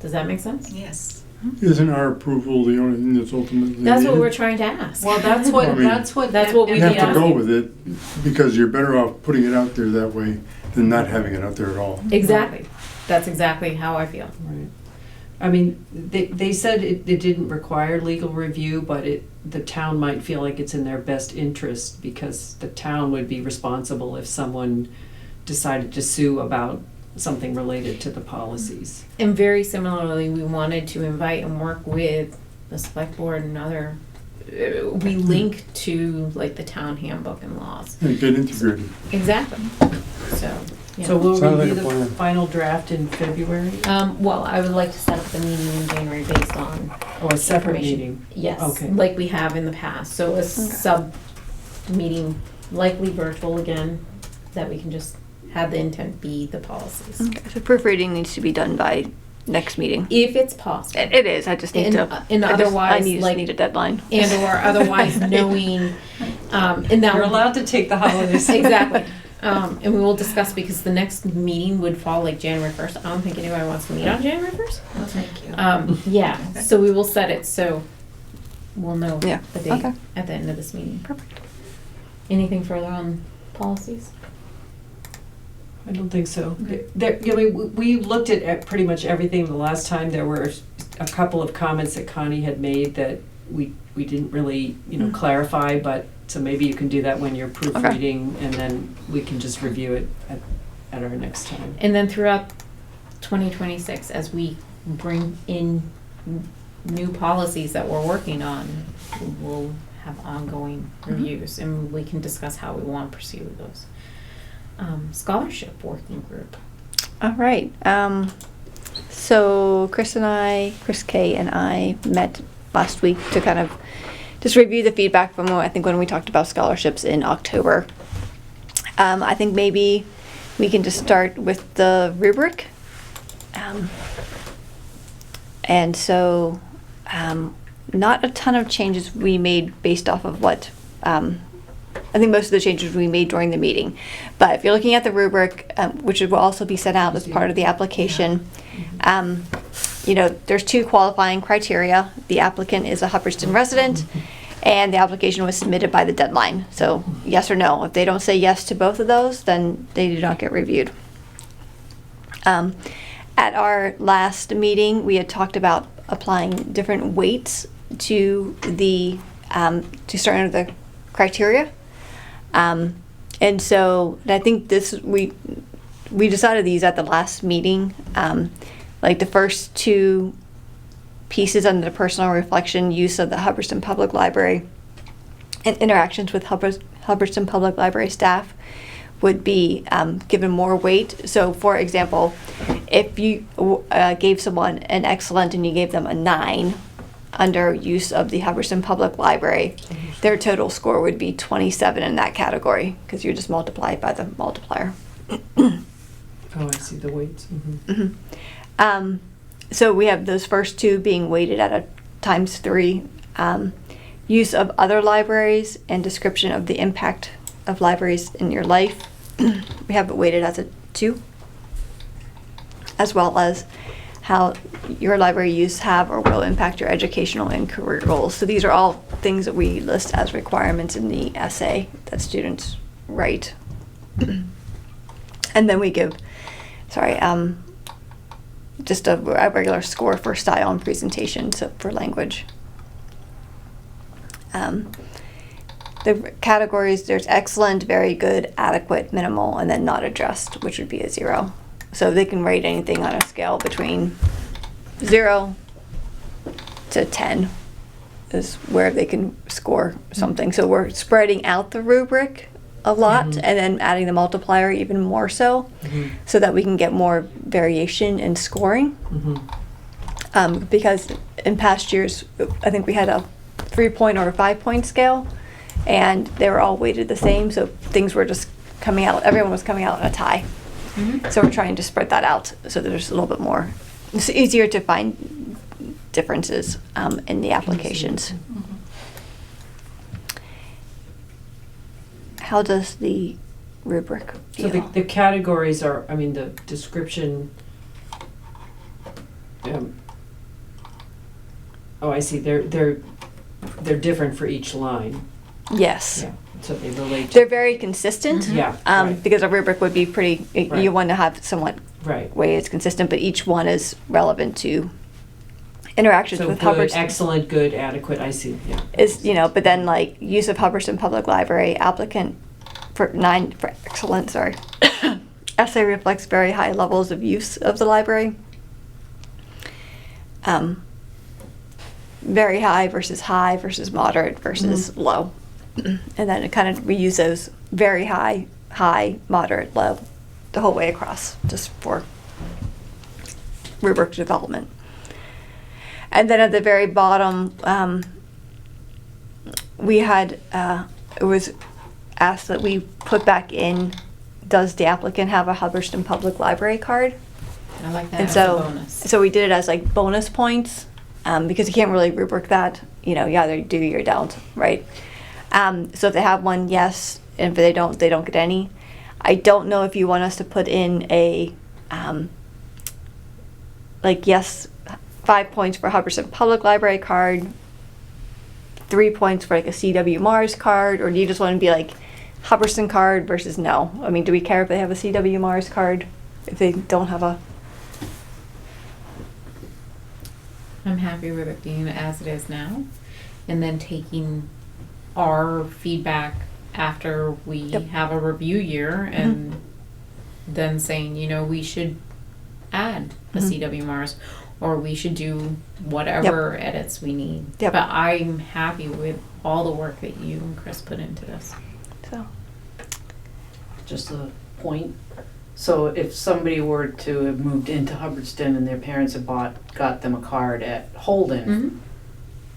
Does that make sense? Yes. Isn't our approval the only thing that's ultimately That's what needed? we're trying to ask. Well, that's what, I mean, that's what. That's what we You have to Yeah. go with it, because you're better off putting it out there that way than not having it out there at all. Exactly. That's exactly how I feel. Right. I mean, they said it didn't require legal review, but the town might feel like it's in their best interest, because the town would be responsible if someone decided to sue about something related to the policies. And very similarly, we wanted to invite and work with the select board and other, we link to like the town handbook and laws. And get integrated. Exactly. So, yeah. So we'll Sounds like review a the plan. final draft in February? Well, I would like to set up the meeting in January based on Oh, a separate information. meeting? Yes, Okay. like we have in the past. So a sub-meeting, likely virtual again, that we can just had the intent be the policies. Okay, so proofreading needs to be done by next meeting. If it's possible. It is, I just need And- to. and I just- otherwise, I like- need a deadline. And or otherwise knowing, and that You're would- allowed to take the holidays. Exactly. And we will discuss because the next meeting would fall like January 1st. I don't think anybody wants to meet on January 1st. Well, thank you. Yeah, so we will set it so we'll know Yeah, the date okay. at the end of this meeting. Perfect. Anything further on policies? I don't think so. There, you know, we looked at pretty much everything the last time. There were a couple of comments that Connie had made that we didn't really, clarify, but, so maybe you can do that when you're proofreading, and then we can just review it at our next time. And then throughout 2026, as we bring in new policies that we're working on, we'll have ongoing reviews, and we can discuss how we want to pursue those. Scholarship working group. All right. So Chris Kay and I met last week to kind of just review the feedback from when we talked about scholarships in October. I think maybe we can just start with the rubric. And so not a ton of changes we made based off of what I think most of the changes we made during the meeting. But if you're looking at the rubric, which will also be sent out as part of the application, there's 2 qualifying criteria. The applicant is a Hubbardston resident, and the application was submitted by the deadline. So yes or no. If they don't say yes to both of those, then they do not get reviewed. At our last meeting, we had talked about applying different weights to the to certain of the criteria. And so I think we decided these at the last meeting. Like the first 2 pieces under the personal reflection, use of the Hubbardston Public Library, and interactions with Hubbardston Public Library staff would be given more weight. So for example, if you gave someone an excellent and you gave them a 9 under use of the Hubbardston Public Library, their total score would be 27 in that category, because you just multiply it by the multiplier. Oh, I see the weights. Mm-hmm. So we have those first 2 being weighted at a ×3. Use of other libraries and description of the impact of libraries in your life. We have it weighted as a 2, as well as how your library use have or will impact your educational and career goals. So these are all things that we list as requirements in the essay that students write. And then we give, just a regular score for style and presentation, so for language. The categories, there's excellent, very good, adequate, minimal, and then not addressed, which would be a 0. So they can rate anything on a scale between 0 to 10 is where they can score something. So we're spreading out the rubric a lot, and then adding the multiplier even more so, so that we can get more variation in scoring. Because in past years, I think we had a 3-point or a 5-point scale, and they were all weighted the same, so things were just coming out, everyone was coming out in a tie. So we're trying to spread that out so that there's a little bit more, it's easier to find differences in the applications. How does the rubric So feel? the categories are, the description. Oh, I see. They're different for each line. Yes. Yeah. So they relate. They're very consistent. Yeah. Right. Because a rubric would be pretty, Right. you want to have somewhat Right. way it's consistent, but each one is relevant to interactions So with good, Hubbardston. excellent, good, adequate. I see. Yeah. But then like use of Hubbardston Public Library, applicant for excellent, essay reflects very high levels of use of the library. Very high versus moderate versus low. And then it kind of, we use those very high, moderate, low, the whole way across, just for rubric development. And then at the very bottom, we had, it was asked that we put back in does the applicant have a Hubbardston Public Library card? I like that And as a so, bonus. so we did it as like bonus points, because you can't really rubric that, you know, you either do or you don't, right? So if they have one, yes, and if they don't get any. I don't know if you want us to put in a, like, yes, 5 points for Hubbardston Public Library card, 3 points for like a CW Mars card, or do you just want to be like Hubbardston card versus no? I mean, do we care if they have a CW Mars card, if they don't have a? I'm happy with it being as it is now, and then taking our feedback after we Yep. have a review year, and then saying, you know, we should add a Mhm. CW Mars, or we should do whatever edits we need. Yep. But I'm happy with all the work that you and Chris put into this. So, Just a point. So if somebody were to have moved into Hubbardston and their parents had got them a card at Holden,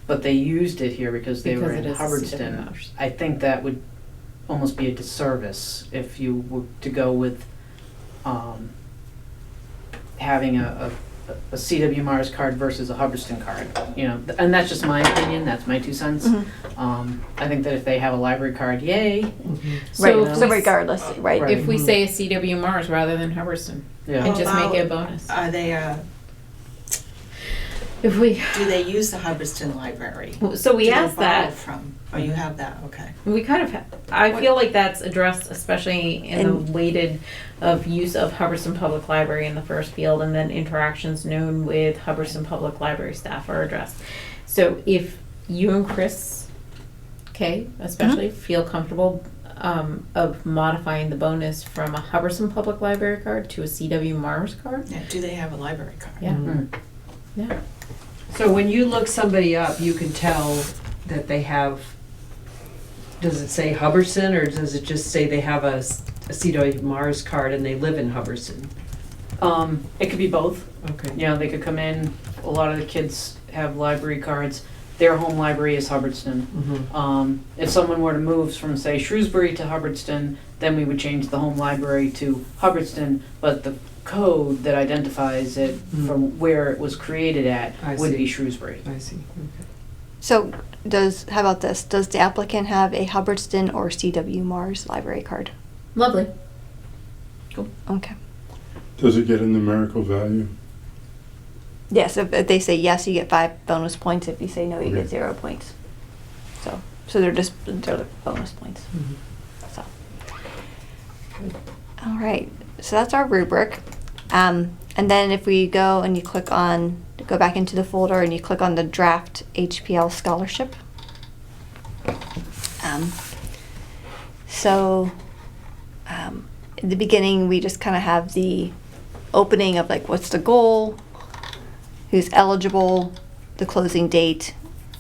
but they used it here because they were Because in it is a CW Hubbardston, Mars. I think that would almost be a disservice if you were to go with having a CW Mars card versus a Hubbardston card, you know, and that's just my opinion, that's my 2 cents. I think that if they have a library card, yay. So right, if so we- regardless, right? Right. If we say a CW Mars rather than Hubbardston, Yeah. and just make it a About- bonus. Are they, If we, do they use the Hubbardston Library? so we Do they asked borrow that. from, oh, you have that, okay. We kind of, I feel like that's addressed, especially in the weighted of use of Hubbardston Public Library in the first field, and then interactions known with Hubbardston Public Library staff are addressed. So if you and Chris, Kay especially, feel comfortable of modifying the bonus from a Hubbardston Public Library card to a CW Mars card, Yeah, do they have a library card? yeah, Mm. yeah. So when you look somebody up, you can tell that they have, does it say Hubbardston, or does it just say they have a CW Mars card and they live in Hubbardston? It could be both. Okay. You know, they could come in, a lot of the kids have library cards, their home library is Hubbardston. If someone were to move from, say, Shrewsbury to Hubbardston, then we would change the home library to Hubbardston, but the code that identifies it from where it was created at I would see. be Shrewsbury. I see, okay. So how about this? Does the applicant have a Hubbardston or CW Mars library card? Lovely. Okay. Does it get a numerical value? Yes, if they say yes, you get 5 bonus points. If you say no, you Okay. get 0 points. So they're the bonus points. So, all right. So that's our rubric. And then if we go and you go back into the folder and you click on the draft HPL scholarship. In the beginning, we just kind of have the opening of like what's the goal, who's eligible, the closing date,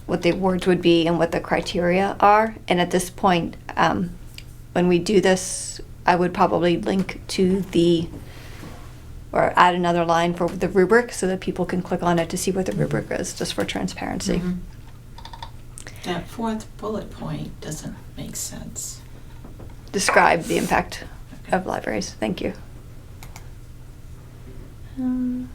what the awards would be, and what the criteria are. And at this point, when we do this, I would probably link to or add another line for the rubric so that people can click on it to see what the rubric is, just for transparency. Mhm. That 4th bullet point doesn't make sense. Describe the impact of libraries. Thank you. I'm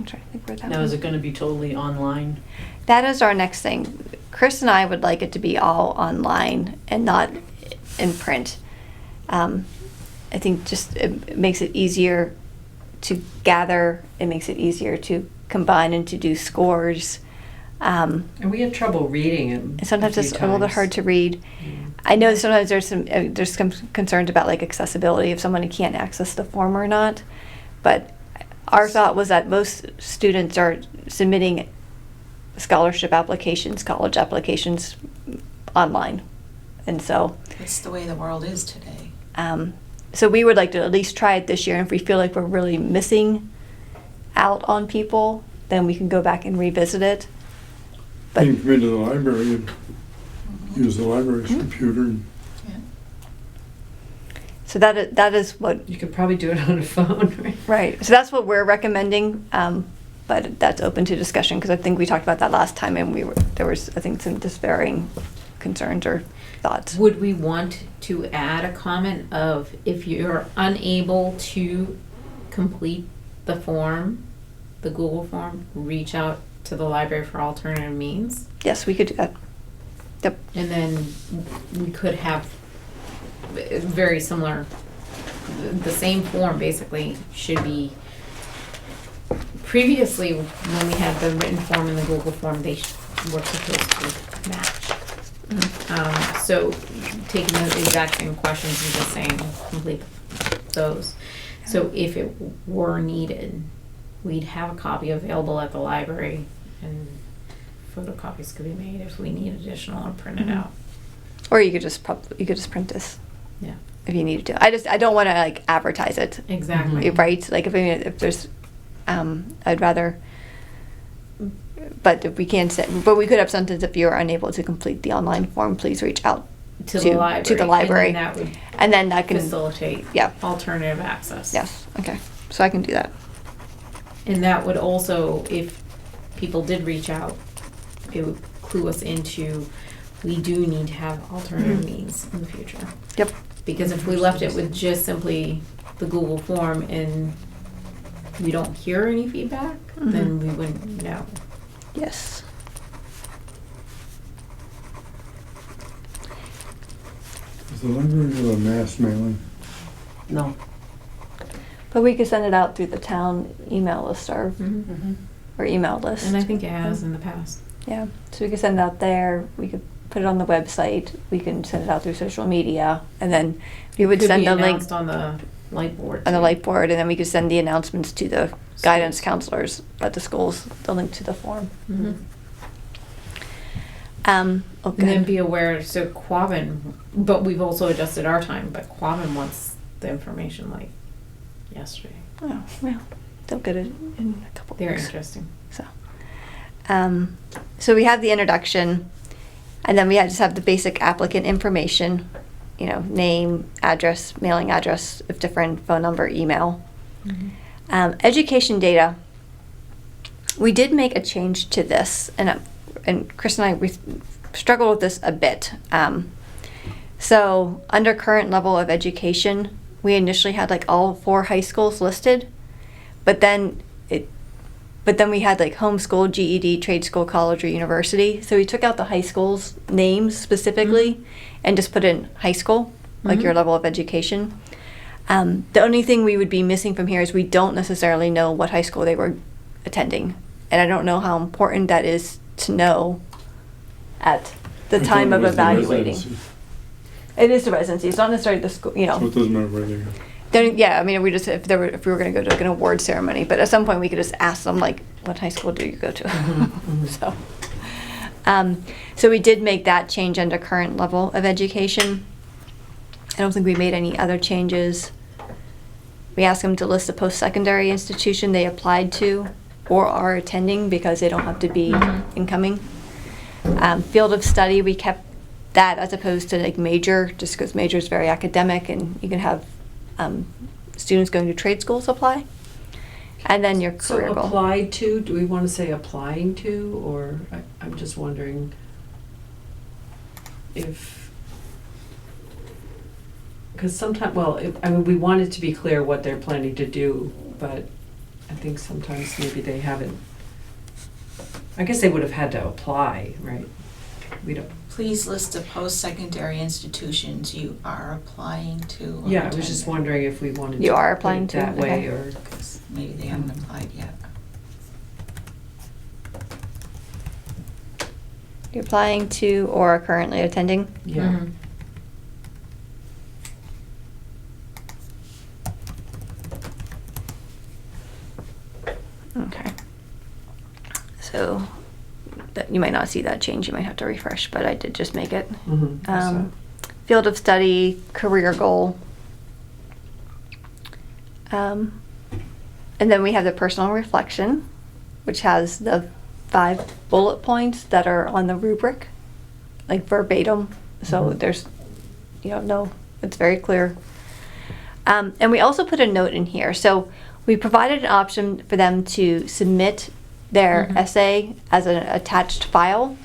trying to think where that Now, was. is it gonna be totally online? That is our next thing. Chris and I would like it to be all online and not in print. I think just it makes it easier to gather. It makes it easier to combine and to do scores. And we had trouble reading it. And sometimes it's a little bit hard to read. I know sometimes there's some concerns about like accessibility, if someone can't access the form or not. But our thought was that most students are submitting scholarship applications, college applications online. And so, It's the way the world is today. so we would like to at least try it this year. And if we feel like we're really missing out on people, then we can go back and revisit it. But You can come into the library and use the library's computer. And so that is what, You could probably do it on a phone, right? right. So that's what we're recommending. But that's open to discussion because I think we talked about that last time and there was, I think, some disvarying concerns or thoughts. Would we want to add a comment of if you're unable to complete the form, the Google form, reach out to the library for alternative means? Yes, we could do that. Yep. And then we could have very similar, the same form basically should be, previously when we had the written form and the Google form, they were supposed to match. So taking the exact same questions and just saying complete those. So if it were needed, we'd have a copy available at the library and photocopies could be made if we need additional or print it Mhm. out. Or you could just print this Yeah, if you needed to. I don't want to like advertise it, exactly. right? Like if there's, I'd rather. But if we can't but we could have sentence, if you're unable to complete the online form, please reach out To the library. To the library. And then that would and then that can. facilitate Yeah. alternative access. Yes. Okay. So I can do that. And that would also, if people did reach out, it would clue us into, we do need to have alternative Mhm. means in the future. Yep. Because if we left it with just simply the Google form and we don't hear any feedback, then we wouldn't know. Yes. Does the library have a mass mailing? No. But we could send it out through the town email listserv or email list. And I think it has in the past. Yeah. So we could send it out there. We could put it on the website. We can send it out through social media, and then we would Could send be the link announced on the light board. on the too. light board, and then we could send the announcements to the guidance counselors at the schools, the link to the form. Mhm. Okay. And then be aware, so Quabbin, but we've also adjusted our time, but Quabbin wants the information like yesterday. Oh, well, they'll get it in a couple They're weeks. interesting. So we have the introduction, and then we just have the basic applicant information, name, address, mailing address, if different, phone number, email. Education data. We did make a change to this, and Chris and I, we struggled with this a bit. So under current level of education, we initially had like all 4 high schools listed, but then we had like homeschool, GED, trade school, college, or university. So we took out the high schools names specifically and just put in high school, like your level of education. The only thing we would be missing from here is we don't necessarily know what high school they were attending. And I don't know how important that is to know at the I time thought of it was the evaluating. residency, It is the residency. It's not necessarily the school, So it doesn't matter where they go. Then, yeah, I mean, if we were going to go to like an award ceremony, but at some point we could just ask them like, what high school do you go to? So we did make that change under current level of education. I don't think we made any other changes. We asked them to list a post-secondary institution they applied to or are attending because they don't have to be incoming. Field of study, we kept that as opposed to like major, just because major is very academic and you can have students going to trade schools apply. And then your So career goal. applied to, do we want to say applying to, or I'm just wondering if, because sometimes, we want it to be clear what they're planning to do, but I think sometimes maybe they haven't, I guess they would have had to apply, right? We don't. Please list the post-secondary institutions you are applying to. or Yeah, I was just attending. wondering if we wanted to. You are put applying it to, that way, okay. or. 'Cause maybe they haven't applied yet. You're applying to or are currently attending. Yeah. Okay. So that you might not see that change. You might have to refresh, but I did just make it. Field of study, career goal. And then we have the personal reflection, which has the 5 bullet points that are on the rubric, like verbatim. So there's, no, it's very clear. And we also put a note in here. So we provided an option for them to submit their essay as an attached file.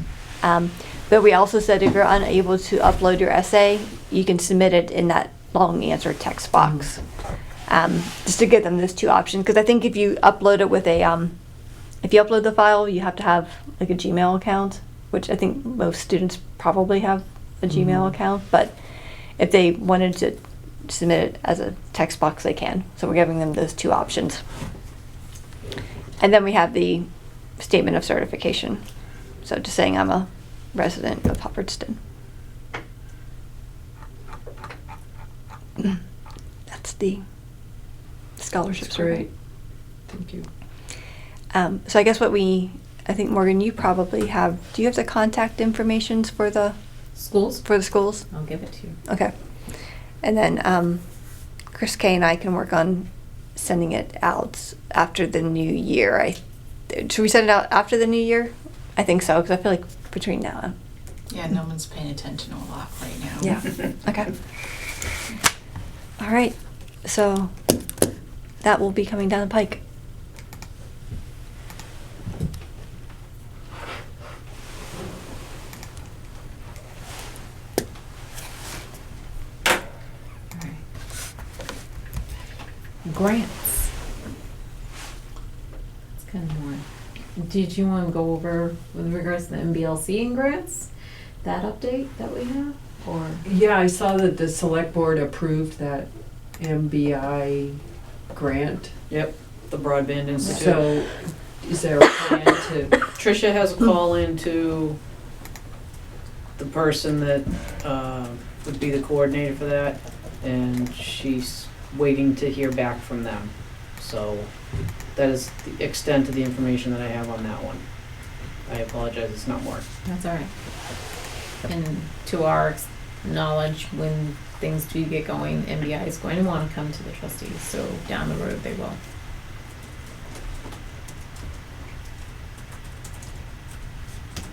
But we also said if you're unable to upload your essay, you can submit it in that long answer text box. Just to give them those two options, because I think if you upload it with a, if you upload the file, you have to have like a Gmail account, which I think most students probably have a Gmail account, but if they wanted to submit it as a text box, they can. So we're giving them those two options. And then we have the statement of certification. So just saying I'm a resident of Hubbardston. That's the scholarship That's survey. great. Thank you. So I guess I think Morgan, you probably have, do you have the contact informations for the Schools? schools? I'll give it to you. Okay. And then Chris Kay and I can work on sending it out after the new year. Should we send it out after the new year? I think so, because I feel like between now and... Yeah, no one's paying attention a lot right now. Yeah. Okay. All right. So that will be coming down the pike. Grants. It's kind of more. Did you want to go over with regards to the MBLC and grants? That update that we have? Or? Yeah, I saw that the select board approved that MBI grant. Yep, the Broadband Institute. So is there a plan to, Tricia has a call into the person that would be the coordinator for that, and she's waiting to hear back from them. So that is the extent of the information that I have on that one. I apologize, it's not more. That's all right. And to our knowledge, when things do get going, MBI is going to want to come to the trustees, so down the road they will.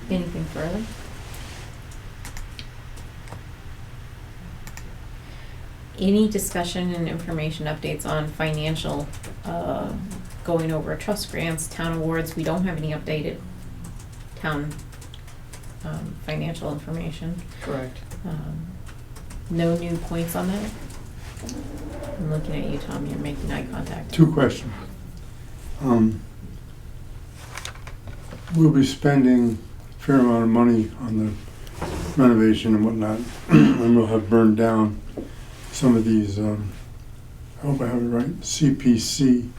Anything further? Any discussion and information updates on financial, going over trust grants, town awards? We don't have any updated town financial information. Correct. No new points on that? I'm looking at you, Tom, you're making eye contact. Two questions. We'll be spending a fair amount of money on the renovation and whatnot, and we'll have burned down some of these, I hope I have it right, CPC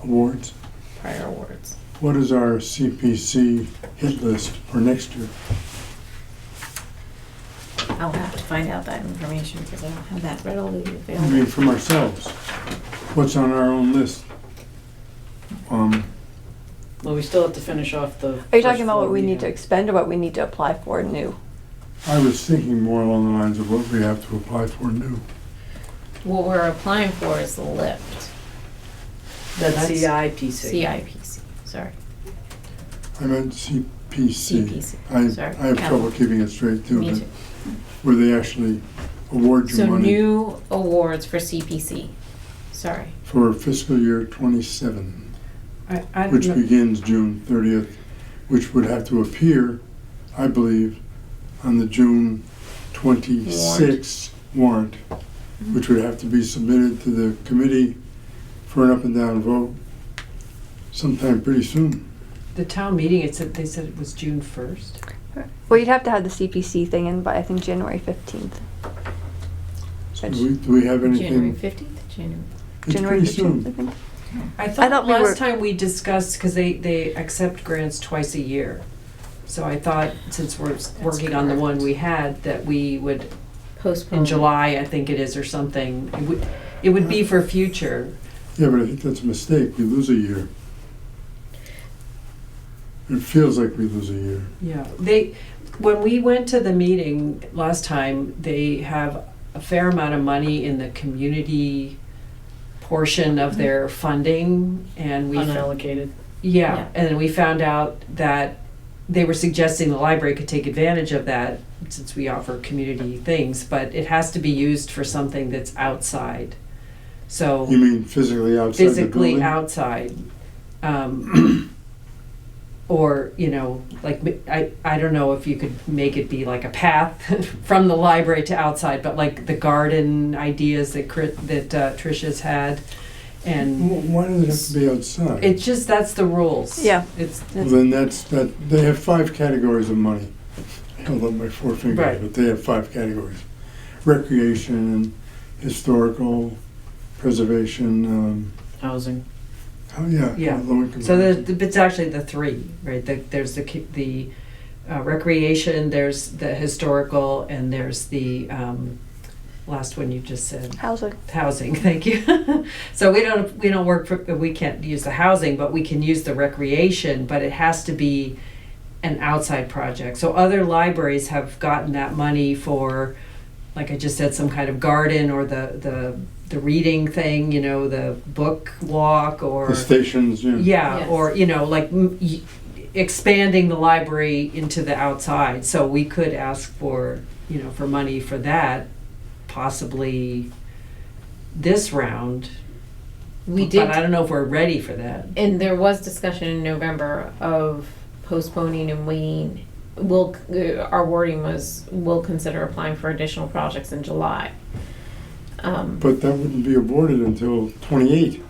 awards. Prior awards. What is our CPC hit list for next year? I'll have to find out that information because I don't have that readily I available. mean, from ourselves, what's on our own list? Well, we still have to finish off the. Are you talking about what we need to expend or what we need to apply for new? I was thinking more along the lines of what we have to apply for new. What we're applying for is the lift, That's That's- CIPC. CIPC, sorry. I meant CPC. CPC, I sorry. have trouble keeping it straight too, Me but too. where they actually award you So money new awards for CPC, sorry. for fiscal year '27, I which don't know. begins June 30th, which would have to appear, I believe, on the June 26th warrant, which would have to be submitted to the committee for an up and down vote sometime pretty soon. The town meeting, they said it was June 1st. Well, you'd have to have the CPC thing in by, I think, January 15th. So do we have January anything? 15th, January. It's January pretty 15th, I soon. think. I thought thought we last were- time we discussed, because they accept grants twice a year. So I thought, since we're working on the one we had, that we would, Postpone. in July, I think it is, or something, it would be for future. Yeah, but I think that's a mistake. We lose a year. It feels like we lose a year. Yeah, when we went to the meeting last time, they have a fair amount of money in the community portion of their funding, and we, Unallocated. yeah, Yeah. and then we found out that they were suggesting the library could take advantage of that, since we offer community things, but it has to be used for something that's outside. So You mean physically outside the building? physically outside. or, you know, like, I don't know if you could make it be like a path from the library to outside, but like the garden ideas that Tricia's had. And Why does it have to be outside? it's just, that's the rules. Yeah. Well, then they have 5 categories of money. I held up my 4 fingers, Right. but they have 5 categories. Recreation, historical, preservation, Housing. Yeah. low-income So housing. it's actually the 3, right? There's the recreation, there's the historical, and there's the last one you just said. Housing. Housing, thank you. So we can't use the housing, but we can use the recreation, but it has to be an outside project. So other libraries have gotten that money for, like I just said, some kind of garden, or the reading thing, you know, the book walk, or The stations, yeah. yeah, Yes. or, you know, like expanding the library into the outside. So we could ask for, you know, for money for that, possibly this round. We did, But I don't know if we're ready for that. and there was discussion in November of postponing and waiting. Our wording was, we'll consider applying for additional projects in July. But that wouldn't be awarded until 28.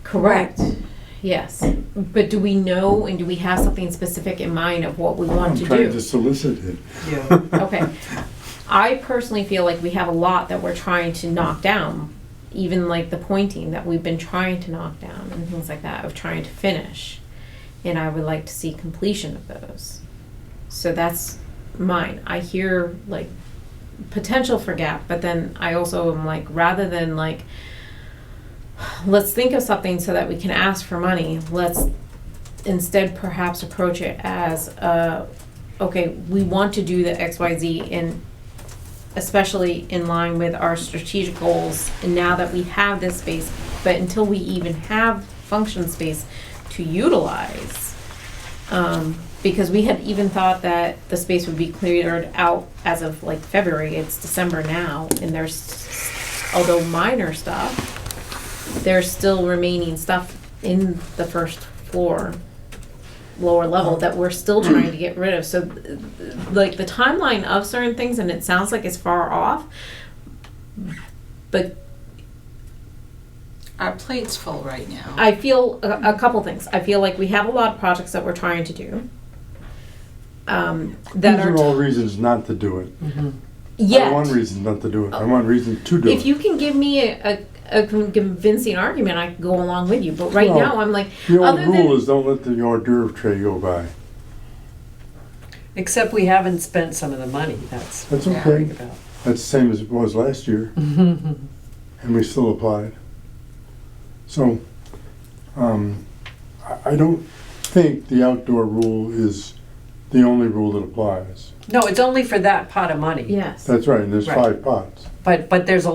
Correct. Yes. But do we know, and do we have something specific in mind of what we want I'm to trying do? to solicit it. Yeah. Okay. I personally feel like we have a lot that we're trying to knock down, even like the pointing that we've been trying to knock down and things like that, of trying to finish. And I would like to see completion of those. So that's mine. I hear like potential for gap, but then I also am like, rather than like, let's think of something so that we can ask for money, let's instead perhaps approach it as, okay, we want to do the XYZ, and especially in line with our strategic goals, and now that we have this space, but until we even have function space to utilize, because we had even thought that the space would be cleared out as of like February. It's December now, and there's, although minor stuff, there's still remaining stuff in the first floor, lower level, that we're still trying to get rid of. So like the timeline of certain things, and it sounds like it's far off, but Our plate's full right now. I feel a couple things. I feel like we have a lot of projects that we're trying to do. That These are are all reasons not to do it. I yet. don't want reasons not to do it. I want reasons to do it. If you can give me a convincing argument, I can go along with you. But right Well, now, I'm like, The old other rule than is don't let the hors d'oeuvre tray go by. Except we haven't spent some of the money, that's That's Yeah. okay. about. That's the same as it was last year, and we still applied. So, I don't think the outdoor rule is the only rule that applies. No, it's only for that pot of money. yes, That's right, and there's Right. 5 pots. But there's a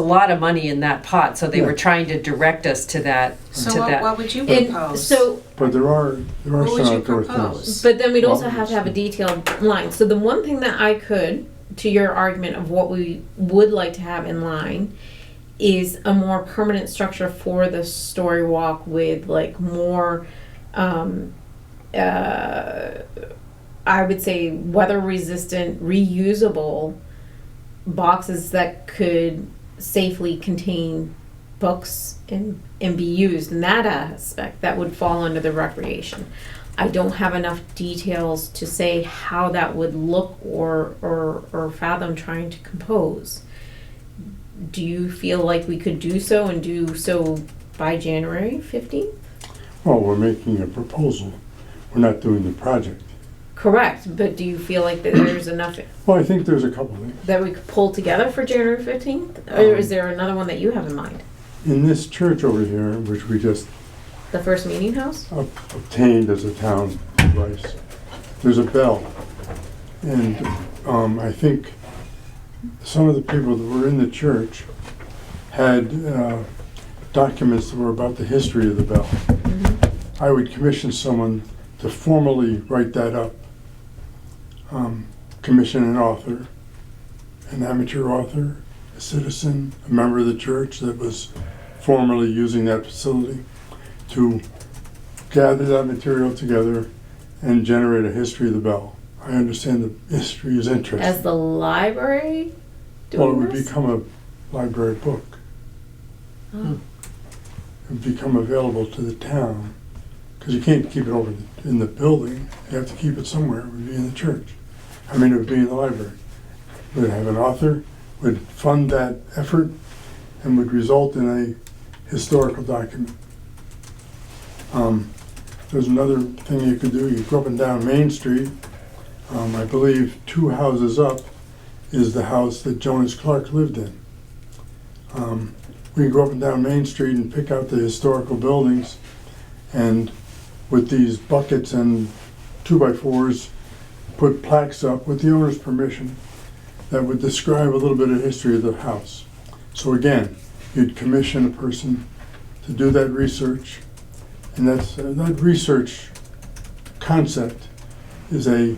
lot of money in that pot, so they were Yeah. trying to direct us to that, So to that. what would you and propose? so. But there are What would some you outdoor propose? things. But then we'd also Well, have to have a detailed line. So the one thing that I could, to your argument of what we would like to have in line, is a more permanent structure for the story walk with like more, I would say weather resistant, reusable boxes that could safely contain books and be used in that aspect. That would fall under the recreation. I don't have enough details to say how that would look or fathom trying to compose. Do you feel like we could do so and do so by January 15th? Well, we're making a proposal. We're not doing the project. Correct, but do you feel like that there's enough Well, I think there's a couple things. that we could pull together for January 15th? Or is there another one that you have in mind? In this church over here, which we just The first meeting house? obtained as a town device, there's a bell. And I think some of the people that were in the church had documents that were about the history of the bell. Mm-hmm. I would commission someone to formally write that up. Commission an author, an amateur author, a citizen, a member of the church that was formerly using that facility, to gather that material together and generate a history of the bell. I understand the history is interesting. As the library Well, it doing would this? become a library book. Oh. It would become available to the town, because you can't keep it over in the building. You have to keep it somewhere. It would be in the church. I mean, it would be in the library. Would have an author, would fund that effort, and would result in a historical document. There's another thing you could do. You go up and down Main Street. I believe 2 houses up is the house that Jonas Clark lived in. We can go up and down Main Street and pick out the historical buildings, and with these buckets and 2x4s, put plaques up with the owner's permission that would describe a little bit of history of the house. So again, you'd commission a person to do that research, and that research concept is a,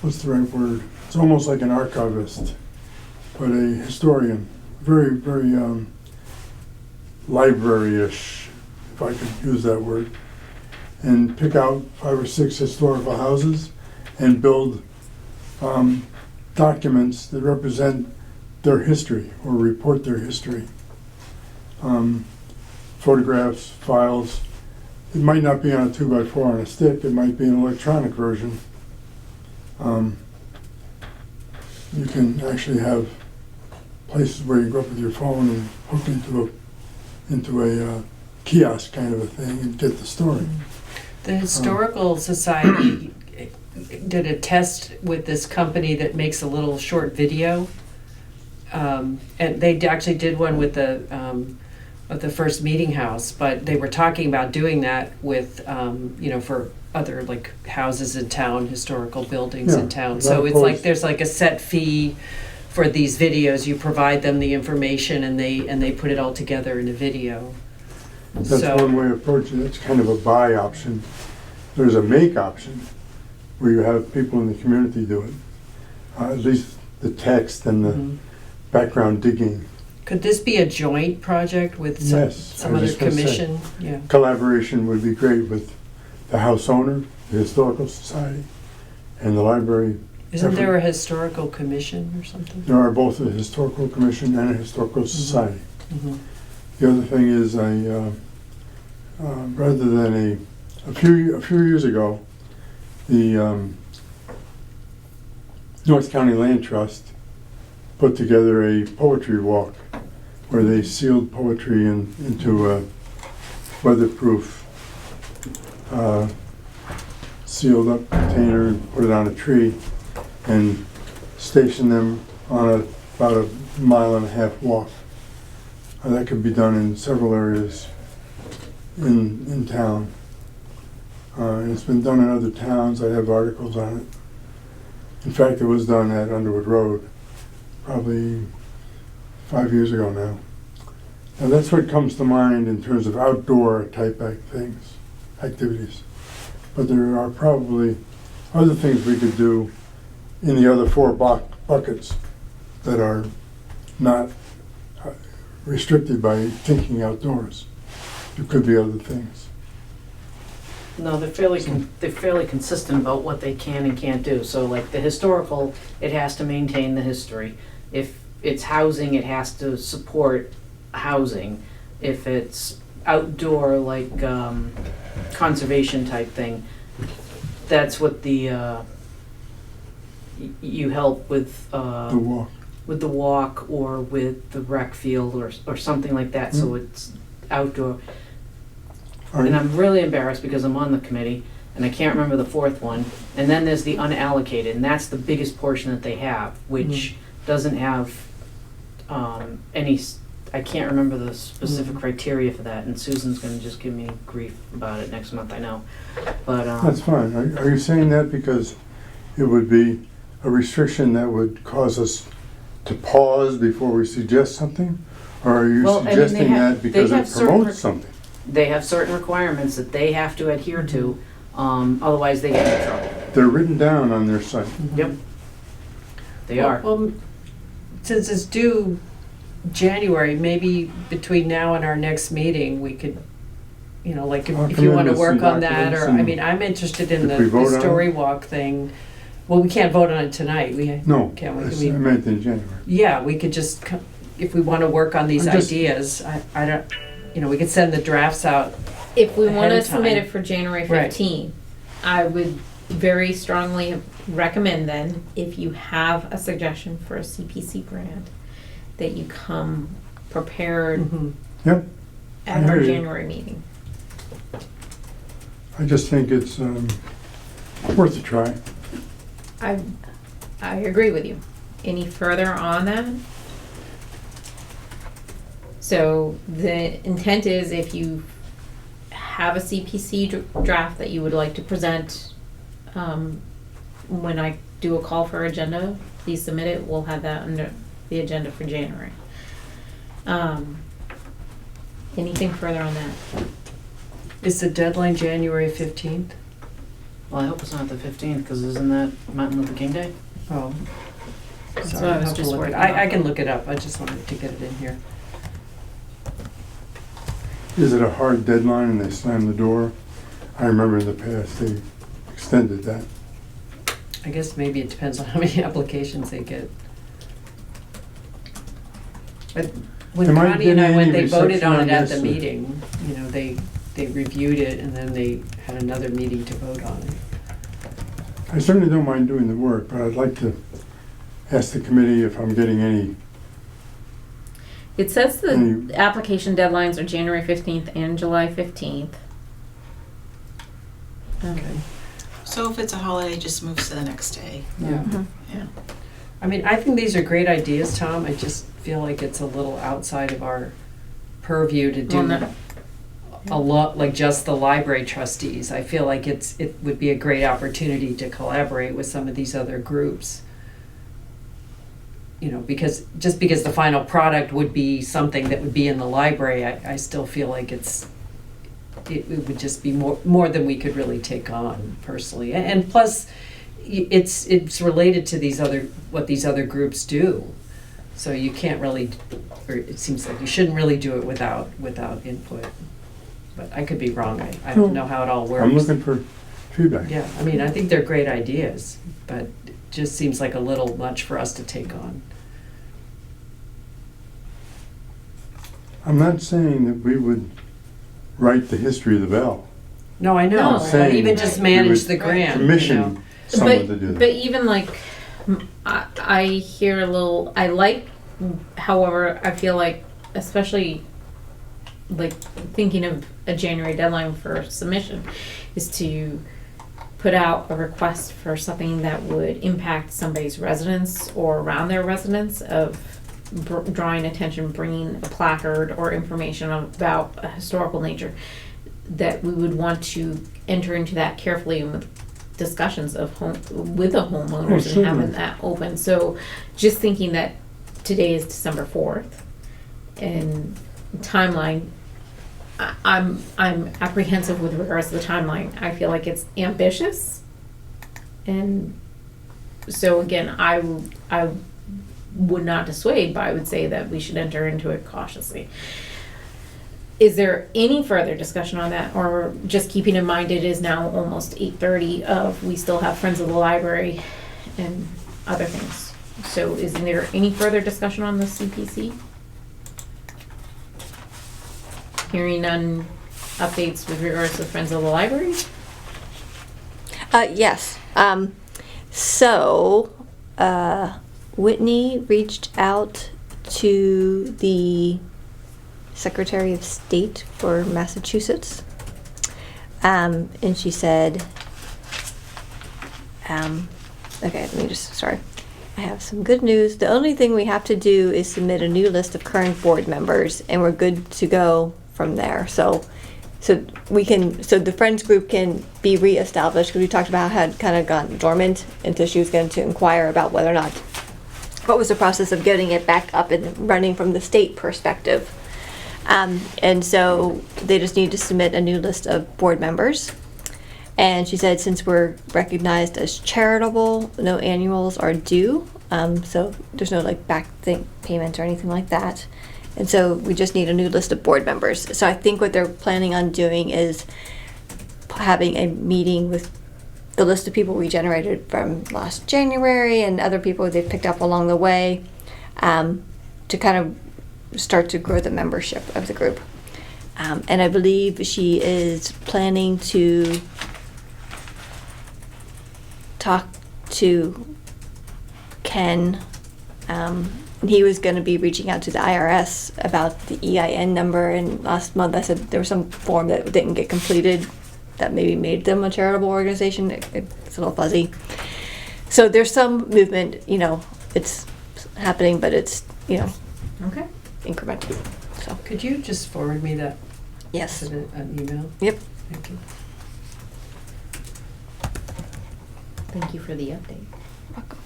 what's the right word? It's almost like an archivist, but a historian, very, very library-ish, if I could use that word, and pick out 5 or 6 historical houses and build documents that represent their history or report their history. Photographs, files. It might not be on a 2x4 on a stick, it might be an electronic version. You can actually have places where you go up with your phone and hook into a kiosk kind of a thing and get the story. The Historical Society did a test with this company that makes a little short video. And they actually did one with the first meeting house, but they were talking about doing that with, for other like houses in town, historical buildings in town. So it's like, there's like a set fee for these videos. You provide them the information and they put it all together in a video. That's one way of approaching it. It's kind of a buy option. There's a make option where you have people in the community do it. At least the text and the background digging. Could this be a joint project with some other commission? Yeah. Collaboration would be great with the house owner, the Historical Society, and the library. Isn't there a historical commission or something? There are both a historical commission and a historical society. Mm-hmm. The other thing is, rather than a few years ago, the North County Land Trust put together a poetry walk where they sealed poetry into a weatherproof sealed up container and put it on a tree and stationed them on about a 1.5 mile walk. That could be done in several areas in town. And it's been done in other towns. I have articles on it. In fact, it was done at Underwood Road probably 5 years ago now. And that's what comes to mind in terms of outdoor type activities. But there are probably other things we could do in the other 4 buckets that are not restricted by thinking outdoors. There could be other things. No, they're fairly consistent about what they can and can't do. So like the historical, it has to maintain the history. If it's housing, it has to support housing. If it's outdoor, like conservation type thing, that's what the you help with The walk. with the walk or with the rec field or something like that. So it's outdoor. And I'm really embarrassed because I'm on the committee and I can't remember the 4th one. And then there's the unallocated, and that's the biggest portion that they have, which doesn't have any. I can't remember the specific criteria for that, and Susan's going to just give me grief about it next month, I know. But That's fine. Are you saying that because it would be a restriction that would cause us to pause before we suggest something? Or are you suggesting that because it promotes something? they have certain requirements that they have to adhere to, otherwise they get in trouble. They're written down on their site. Yep. They are. Well, since it's due January, maybe between now and our next meeting, we could you know, like I'll if come you in wanna with some work on that, or, documents I mean, I'm interested in if we the vote on it? story walk thing. Well, we can't vote on it tonight, No, Can we? I meant in January. Yeah, we could just, if we wanna work on these I'm just- ideas, I don't, you know, we could send the drafts out. If we want Ahead to of submit time. it for January Right. 15th, I would very strongly recommend then, if you have a suggestion for a CPC grant, that you come prepared Mhm. Yep, at I our hear you. January meeting. I just think it's worth a try. I agree with you. Any further on that? So the intent is, if you have a CPC draft that you would like to present, when I do a call for agenda, please submit it. We'll have that under the agenda for January. Anything further on that? Is the deadline January 15th? Well, I hope it's not the 15th, because isn't that Martin Luther King Day? Oh. That's Sorry, what I I'll was have to just look it- working I on. can look it up, I just wanted to get it in here. Is it a hard deadline and they slam the door? I remember in the past they extended that. I guess maybe it depends on how many applications they get. But when Am I Connie and I getting went, any they voted reception on on it at this, the or- meeting. You know, they reviewed it and then they had another meeting to vote on it. I certainly don't mind doing the work, but I'd like to ask the committee if I'm getting any, It says the Any- application deadlines are January 15th and July 15th. Okay. So if it's a holiday, just moves to the next day. Yeah. Yeah. I mean, I think these are great ideas, Tom. I just feel like it's a little outside of our purview to do Well, no. a lot, like just the library trustees. I feel like it would be a great opportunity to collaborate with some of these other groups. You know, because the final product would be something that would be in the library, I still feel like it would just be more than we could really take on personally. And plus, it's related to what these other groups do. So you can't really, or it seems like you shouldn't really do it without input. But I could be wrong, I don't know how it all works. I'm looking for feedback. Yeah, I mean, I think they're great ideas, but it just seems like a little much for us to take on. I'm not saying that we would write the history of the bell. No, I know, No. but Saying even just we manage would the grant, you know. Commission someone to do But that. even like, I hear a little, I like, however, I feel like, especially like thinking of a January deadline for submission, is to put out a request for something that would impact somebody's residence or around their residence, of drawing attention, bringing a placard or information about a historical nature, that we would want to enter into that carefully and with discussions of with the homeowners and certainly. having that open. So just thinking that today is December 4th and timeline, I'm apprehensive with regards to the timeline. I feel like it's ambitious, and so again, I would not dissuade, but I would say that we should enter into it cautiously. Is there any further discussion on that, or just keeping in mind it is now almost 8:30 we still have Friends of the Library and other things. So is there any further discussion on the CPC? Hearing none, updates with regards to Friends of the Library? Yes. So, Whitney reached out to the Secretary of State for Massachusetts, and she said, okay, sorry. I have some good news. The only thing we have to do is submit a new list of current board members, and we're good to go from there. So the Friends group can be reestablished, because we talked about how it had kind of gone dormant, and so she was going to inquire about whether or not, what was the process of getting it back up and running from the state perspective. And so they just need to submit a new list of board members. And she said, since we're recognized as charitable, no annuals are due. So there's no like back payments or anything like that. And so we just need a new list of board members. So I think what they're planning on doing is having a meeting with the list of people we generated from last January and other people they've picked up along the way, to kind of start to grow the membership of the group. And I believe she is planning to talk to Ken. He was going to be reaching out to the IRS about the EIN number, and last month I said there was some form that didn't get completed that maybe made them a charitable organization. It's a little fuzzy. So there's some movement, it's happening, but it's, Okay. incremental. So, Could you just forward me that yes. to an email? Yep. Thank you. Thank you for the update. Welcome.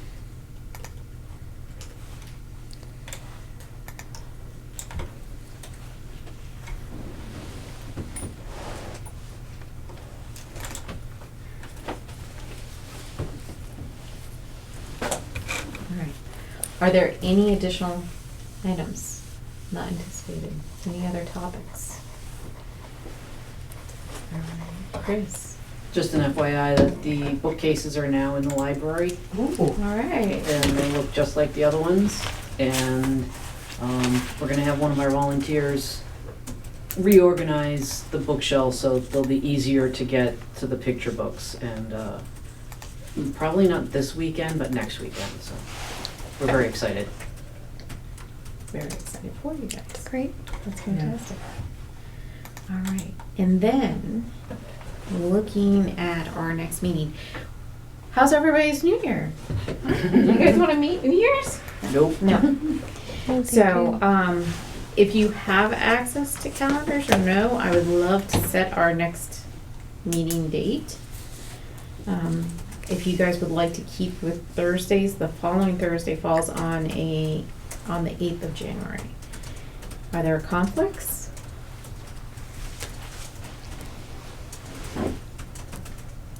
All right. Are there any additional items not anticipated? Any other topics? All right. Chris? Just an FYI that the bookcases are now in the library, Ooh. All right. and they look just like the other ones. And we're gonna have one of our volunteers reorganize the bookshelves so they'll be easier to get to the picture books. And probably not this weekend, but next weekend, so we're very excited. Very excited for you guys. Great. That's fantastic. All right. And then, looking at our next meeting, how's everybody's New Year? You guys want to meet New Year's? Nope. No. So, if you have access to calendars or no, I would love to set our next meeting date. If you guys would like to keep with Thursdays, the following Thursday falls on the 8th of January. Are there conflicts?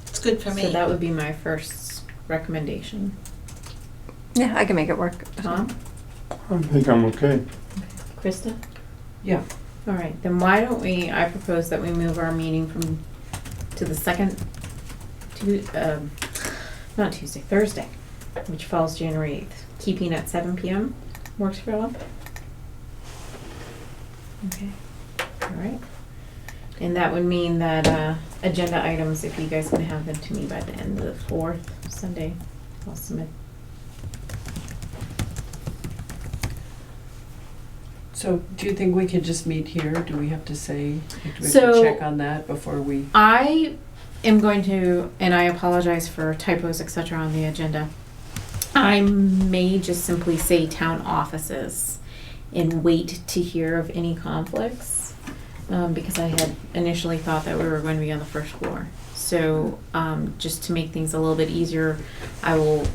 It's good for me. So that would be my first recommendation. Yeah, I can make it work. Tom? I think I'm okay. Krista? Yeah. All right, then why don't I propose that we move our meeting to the Thursday, which falls January 8th, keeping at 7 p.m. Works for all? Okay, all right. And that would mean that agenda items, if you guys can have them to me by the end of the 4th Sunday, I'll submit. So do you think we could just meet here? Do we have to say, do we have So- to check on that before we? I am going to, and I apologize for typos, etc. on the agenda. I may just simply say town offices and wait to hear of any conflicts, because I had initially thought that we were going to be on the first floor. So just to make things a little bit easier, I will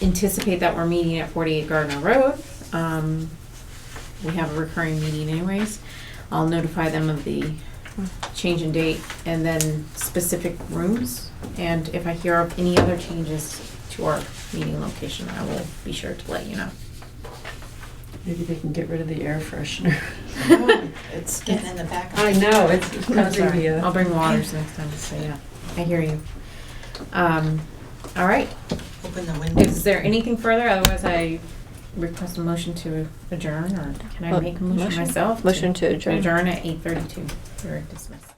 anticipate that we're meeting at 48 Gardner Road. We have a recurring meeting anyways. I'll notify them of the change in date and then specific rooms. And if I hear of any other changes to our meeting location, I will be sure to let you know. Maybe they can get rid of the air freshener. It's getting in the back. I know, it's I'm causing sorry. me a. I'll bring waters next time, so yeah, I hear you. All right, Open the windows. is there anything further? Otherwise, I request a motion to adjourn, or can I make a motion myself? Motion to adjourn. Adjourn at 8:32. We're dismissed.